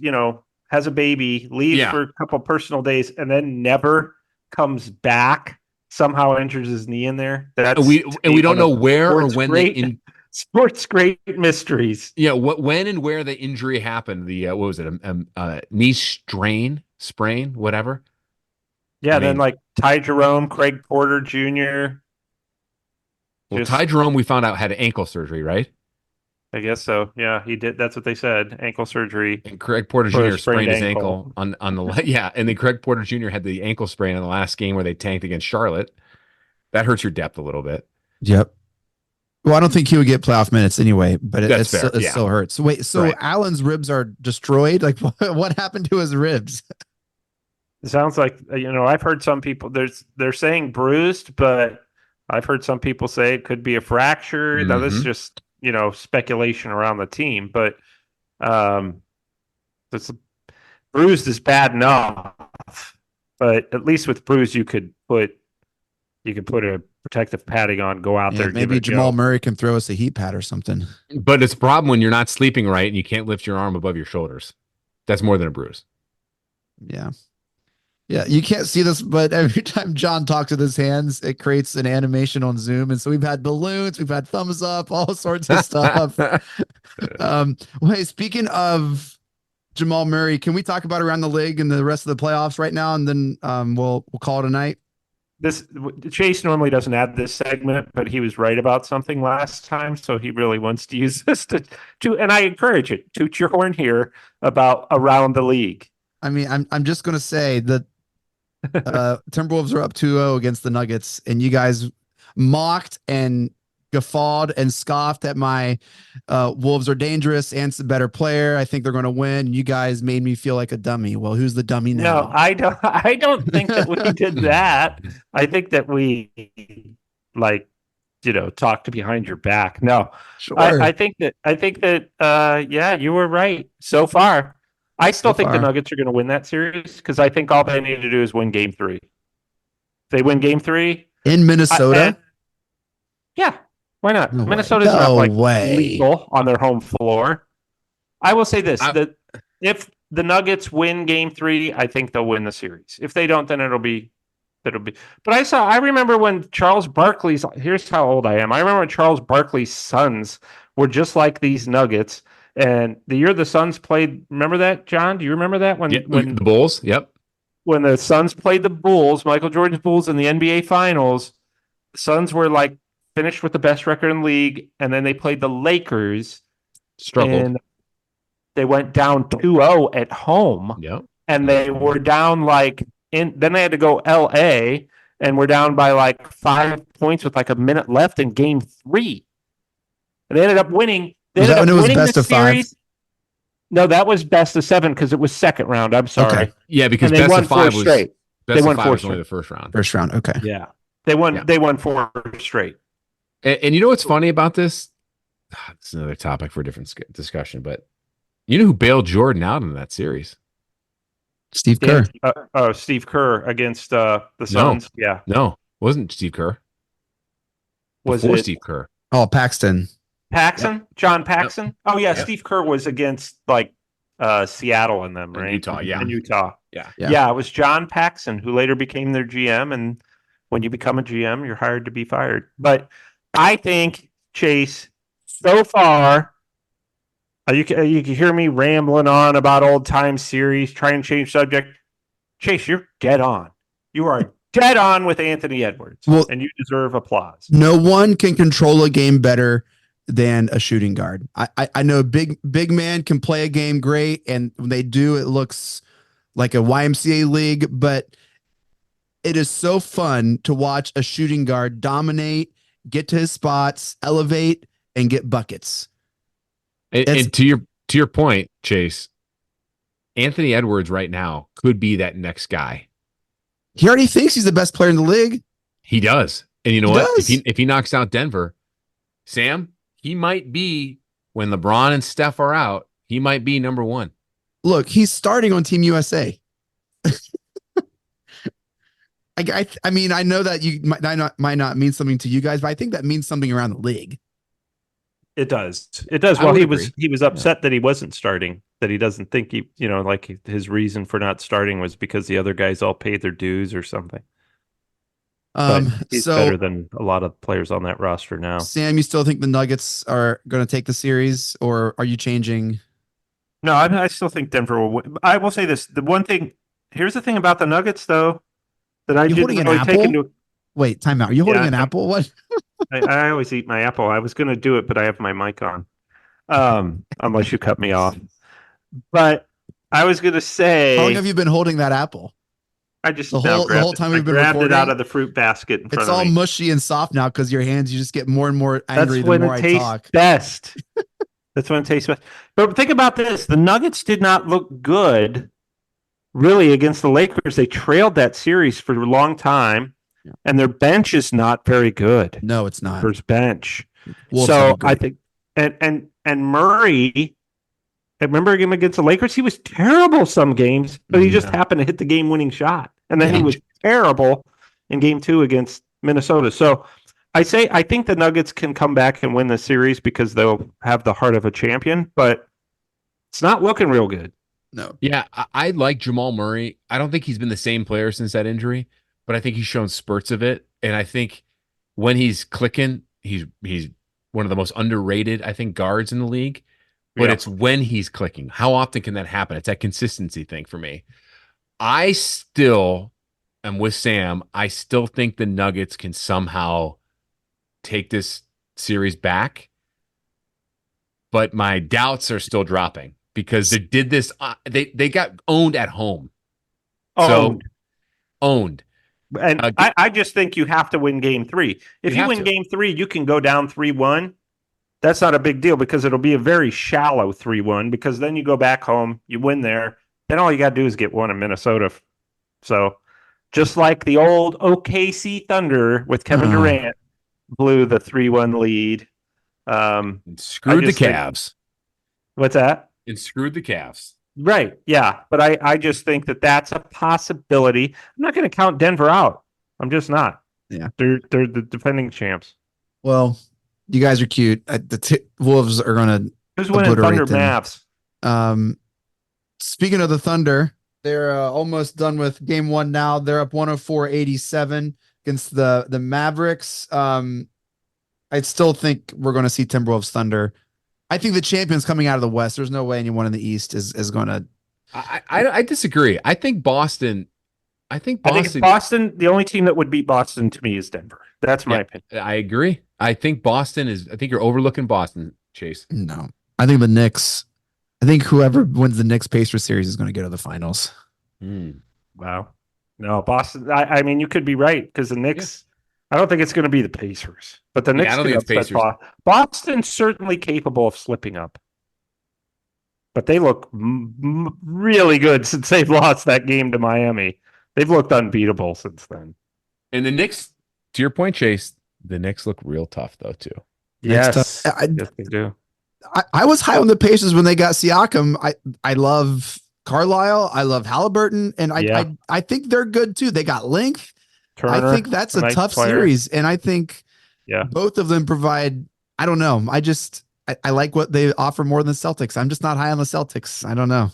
has a baby, leaves for a couple personal days, and then never comes back. Somehow injures his knee in there. We don't know where or when sports great mysteries. Yeah, when and where the injury happened. The what was it? Knee sprain, whatever. Yeah, then like Ty Jerome, Craig Porter Jr. Well, Ty Jerome, we found out, had ankle surgery, right? I guess so. Yeah, he did. That's what they said. Ankle surgery. And Craig Porter Jr. sprained his ankle on the and then Craig Porter Jr. had the ankle sprain in the last game where they tanked against Charlotte. That hurts your depth a little bit. Yep. Well, I don't think he would get playoff minutes anyway, but it still hurts. Wait, so Allen's ribs are destroyed? Like, what happened to his ribs? It sounds like, I've heard some people, they're saying bruised, but I've heard some people say it could be a fracture. Mm-hmm. Now, this is just, speculation around the team, but bruised is bad enough. But at least with bruised, you could put a protective padding on, go out there. Maybe Jamal Murray can throw us a heat pad or something. But it's a problem when you're not sleeping right and you can't lift your arm above your shoulders. That's more than a bruise. Yeah. Yeah, you can't see this, but every time John talks with his hands, it creates an animation on Zoom. And so we've had balloons, we've had thumbs up, all sorts of stuff. Wait, speaking of Jamal Murray, can we talk about around the league and the rest of the playoffs right now? And then we'll call it a night. Chase normally doesn't add this segment, but he was right about something last time, so he really wants to use this to and I encourage it. Toot your horn here about around the league. I mean, I'm just going to say that Timberwolves are up 2-0 against the Nuggets, and you guys mocked and guffawed and scoffed at my Wolves are dangerous. Ant's a better player. I think they're going to win. And you guys made me feel like a dummy. Well, who's the dummy now? No, I don't think that we did that. I think that we talked behind your back. No, sure. I think that you were right so far. I still think the Nuggets are going to win that series because I think all they need to do is win game 3. If they win game 3 in Minnesota. Yeah, why not? No Minnesota's way. not like way. lethal on their home floor. I will say this: that if the Nuggets win game 3, I think they'll win the series. If they don't, then it'll be. But I remember when Charles Barkley's. Here's how old I am. I remember when Charles Barkley's Suns were just like these Nuggets. And the year the Suns played, remember that, John? Do you remember that? When the Bulls? Yep. When the Suns played the Bulls, Michael Jordan's Bulls in the NBA Finals, the Suns were finished with the best record in the league, and then they played the Lakers. Struggled. And they went down 2-0 at home. Yep. And they were down then they had to go LA and were down by 5 points with a minute left in game 3. And they ended up winning. Was that when it was best of 5? No, that was best of 7 because it was second round. I'm sorry. Okay. Yeah, because best of 5 was straight. Best of 5 was only the first round. First round. Okay. Yeah, they won. Yeah. They won 4 straight. And you know what's funny about this? It's another topic for a different discussion. But you know who bailed Jordan out in that series? Steve Kerr. Steve Kerr against the Suns. Yeah. No, wasn't Steve Kerr. Was Before it Steve Kerr? Oh, Paxton. Yep. John Paxson? Yep. Oh, yeah. Yep. Steve Kerr was against Seattle and them, right? In Utah, yeah. In Utah. Yeah. Yeah, it was John Paxson who later became their GM. And when you become a GM, you're hired to be fired. But I think, Chase, so far, you can hear me rambling on about old time series, trying to change subject. Chase, you're dead on. You are dead on with Anthony Edwards, and you deserve applause. No one can control a game better than a shooting guard. I know big man can play a game great, and when they do, it looks like a YMCA league, but it is so fun to watch a shooting guard dominate, get to his spots, elevate, and get buckets. And to your point, Chase, Anthony Edwards right now could be that next guy. He already thinks he's the best player in the league. He does. And you know He what? does. If he knocks out Denver, Sam, he might be, when LeBron and Steph are out, he might be number one. Look, he's starting on Team USA. I mean, I know that you might not mean something to you guys, but I think that means something around the league. It does. It does. I Well, would he was upset that he wasn't starting, that he doesn't think like his reason for not starting was because the other guys all paid their dues or something. But he's better than a lot of players on that roster now. Sam, you still think the Nuggets are going to take the series, or are you changing? No, I still think Denver will win. I will say this. Here's the thing about the Nuggets, though, that I didn't really take into. Wait, time out. Are you holding an apple? What? I always eat my apple. I was going to do it, but I have my mic on. Unless you cut me off. But I was going to say. How long have you been holding that apple? I just the whole time we've been grabbed recording it out of the fruit basket in front of me. It's all mushy and soft now because your hands, you just get more and more angry the more I talk. Best. That's when it tastes best. But think about this. The Nuggets did not look good, really, against the Lakers. They trailed that series for a long time, and their bench is not very good. No, it's not. There's bench. Wolves so I think, and Murray, I remember him against the Lakers. He was terrible some games, but he just happened to hit the game-winning shot. And then he was terrible in game 2 against Minnesota. So I think the Nuggets can come back and win the series because they'll have the heart of a champion, but it's not looking real good. No. Yeah, I like Jamal Murray. I don't think he's been the same player since that injury, but I think he's shown spurts of it. And I think when he's clicking, he's one of the most underrated, I think, guards in the league. But it's when he's clicking. How often can that happen? It's that consistency thing for me. I still am with Sam. I still think the Nuggets can somehow take this series back. But my doubts are still dropping because they did this. They got owned at home. Owned. And I just think you have to win game 3. If you win game 3, you can go down 3-1. That's not a big deal because it'll be a very shallow 3-1 because then you go back home, you win there. Then all you got to do is get one in Minnesota. So just like the old OKC Thunder with Kevin Durant blew the 3-1 lead. And screwed the Cavs. What's that? And screwed the Cavs. Right. Yeah. But I just think that that's a possibility. I'm not going to count Denver out. I'm just not. Yeah. They're the defending champs. Well, you guys are cute. The Wolves are going to. Who's winning Thunder Mavs? Speaking of the Thunder, they're almost done with game 1 now. They're up 104-87 against the Mavericks. I still think we're going to see Timberwolves Thunder. I think the champion's coming out of the West. There's no way anyone in the East is going to. I disagree. I think Boston. Boston, the only team that would beat Boston to me is Denver. That's my opinion. I agree. I think Boston is. I think you're overlooking Boston, Chase. No, I think the Knicks. I think whoever wins the Knicks Pacers series is going to go to the finals. Wow. No, Boston. I mean, you could be right because the Knicks. I don't think it's going to be the Pacers, but the Knicks. I don't think it's Pacers. Boston's certainly capable of slipping up, but they look really good since they've lost that game to Miami. They've looked unbeatable since then. And the Knicks, to your point, Chase, the Knicks look real tough though too. Yes, yes they do. I was high on the Pacers when they got Siakam. I love Carlisle. I love Halliburton, and I think they're good too. They got length. Turner, I think that's a tough series, and I think both of them provide. I don't know. I like what they offer more than the Celtics. I'm just not high on the Celtics. I don't know.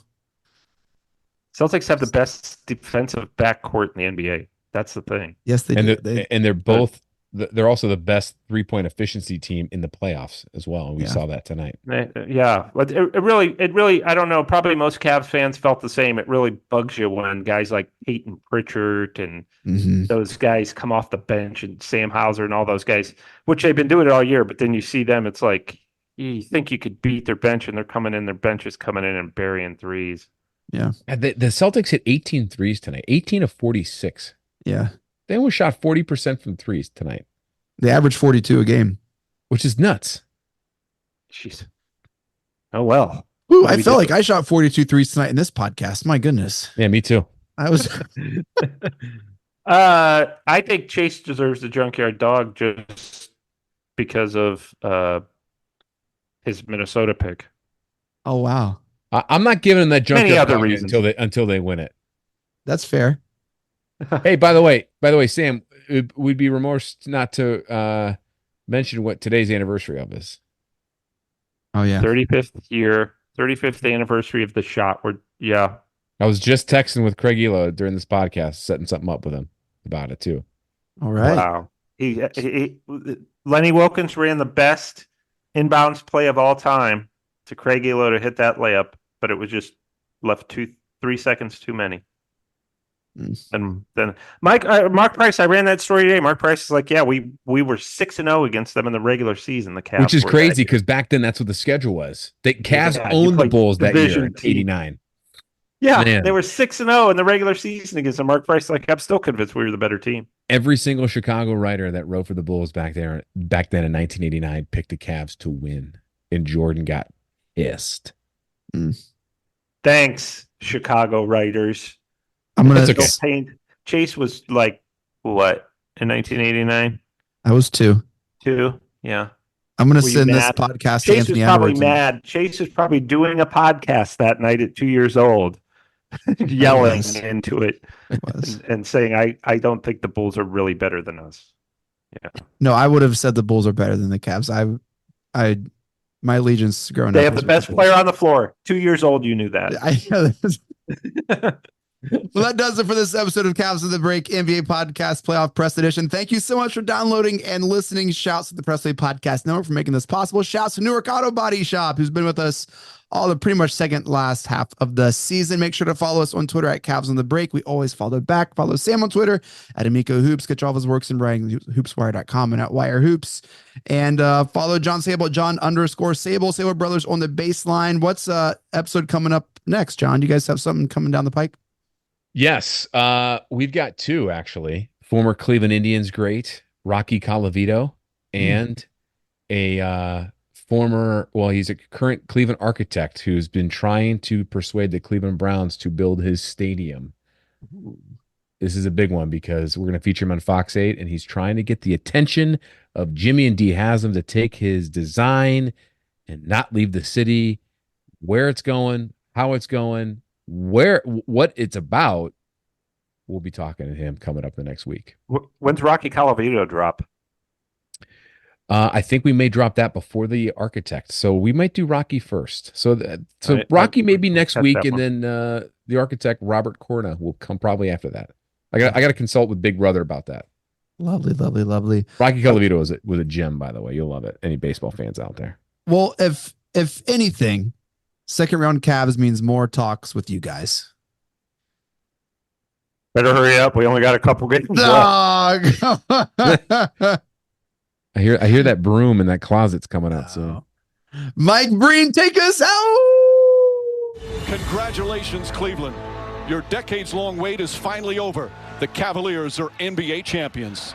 Celtics have the best defensive backcourt in the NBA. That's the thing. Yes, they do. They're both. They're also the best 3-point efficiency team in the playoffs as well. And we saw that tonight. Yeah, but it really, I don't know. Probably most Cavs fans felt the same. It really bugs you when guys like Peyton Pritchard and those guys come off the bench and Sam Hauser and all those guys, which they've been doing it all year. But then you see them, it's like you think you could beat their bench, and they're coming in. Their bench is coming in and burying threes. Yeah, the Celtics hit 18 threes tonight, 18 of 46. Yeah. They only shot 40% from threes tonight. They average 42 a game, which is nuts. Jeez. Oh, well. Woo, I felt like I shot 42 threes tonight in this podcast. My goodness. Yeah, me too. I was. I think Chase deserves the junkyard dog just because of his Minnesota pick. Oh wow. I'm not giving them that junkyard Many other dog reasons. until they win it. That's fair. Hey, by the way, Sam, we'd be remorse not to mention what today's anniversary of is. Oh yeah. 35th anniversary of the shot. I was just texting with Craig Elo during this podcast, setting something up with him about it too. All right. Wow. Lenny Wilkins ran the best inbounds play of all time to Craig Elo to hit that layup, but it was just left 3 seconds too many. And then Mark Price, I ran that story today. Mark Price is like, yeah, we were 6-0 against them in the regular season. The Cavs, which is crazy because back then that's what the schedule was. The Cavs owned the Bulls that year in '89. Yeah, Man. They were 6-0 in the regular season against them. Mark Price is like, I'm still convinced we were the better team. Every single Chicago writer that wrote for the Bulls back then in 1989 picked the Cavs to win, and Jordan got pissed. Thanks, Chicago writers. That's okay. Chase was like what in 1989? I was 2. 2, yeah. I'm going to send this podcast to Chase Anthony was probably Edwards. mad. Chase was probably doing a podcast that night at 2 years old, yelling into it and saying, I don't think the Bulls are really better than us. Yeah. No, I would have said the Bulls are better than the Cavs. My allegiance growing up. They have the best player on the floor. 2 years old, you knew that. Well, that does it for this episode of Cavs of the Break NBA Podcast Playoff Press Edition. Thank you so much for downloading and listening. Shouts to the Press Play Podcast Network for making this possible. Shouts to Newark AutoBody Shop, who's been with us all the pretty much second last half of the season. Make sure to follow us on Twitter at Cavs on the Break. We always follow back. Follow Sam on Twitter at Amico Hoops. Get all of his works in writing, hoopswire.com and at Wire Hoops. And follow John Sabol, John_Sabol, Sabol Brothers on the baseline. What's episode coming up next, John? Do you guys have something coming down the pike? Yes, we've got 2 actually. Former Cleveland Indians great Rocky Colavito and a he's a current Cleveland architect who's been trying to persuade the Cleveland Browns to build his stadium. This is a big one because we're going to feature him on Fox 8, and he's trying to get the attention of Jimmy and Dee Haslam to take his design and not leave the city, where it's going, how it's going, what it's about. We'll be talking to him coming up the next week. When's Rocky Colavito drop? I think we may drop that before the architect, so we might do Rocky first. So Rocky may be next week, and then the architect Robert Corna will come probably after that. I got to consult with Big Brother about that. Lovely. Rocky Colavito was a gem, by the way. You'll love it. Any baseball fans out there? Well, if anything, second round Cavs means more talks with you guys. Better hurry up. We only got a couple games left. I hear that broom in that closet's coming out soon. Mike Breen, take us out. Congratulations, Cleveland. Your decades-long wait is finally over. The Cavaliers are NBA champions.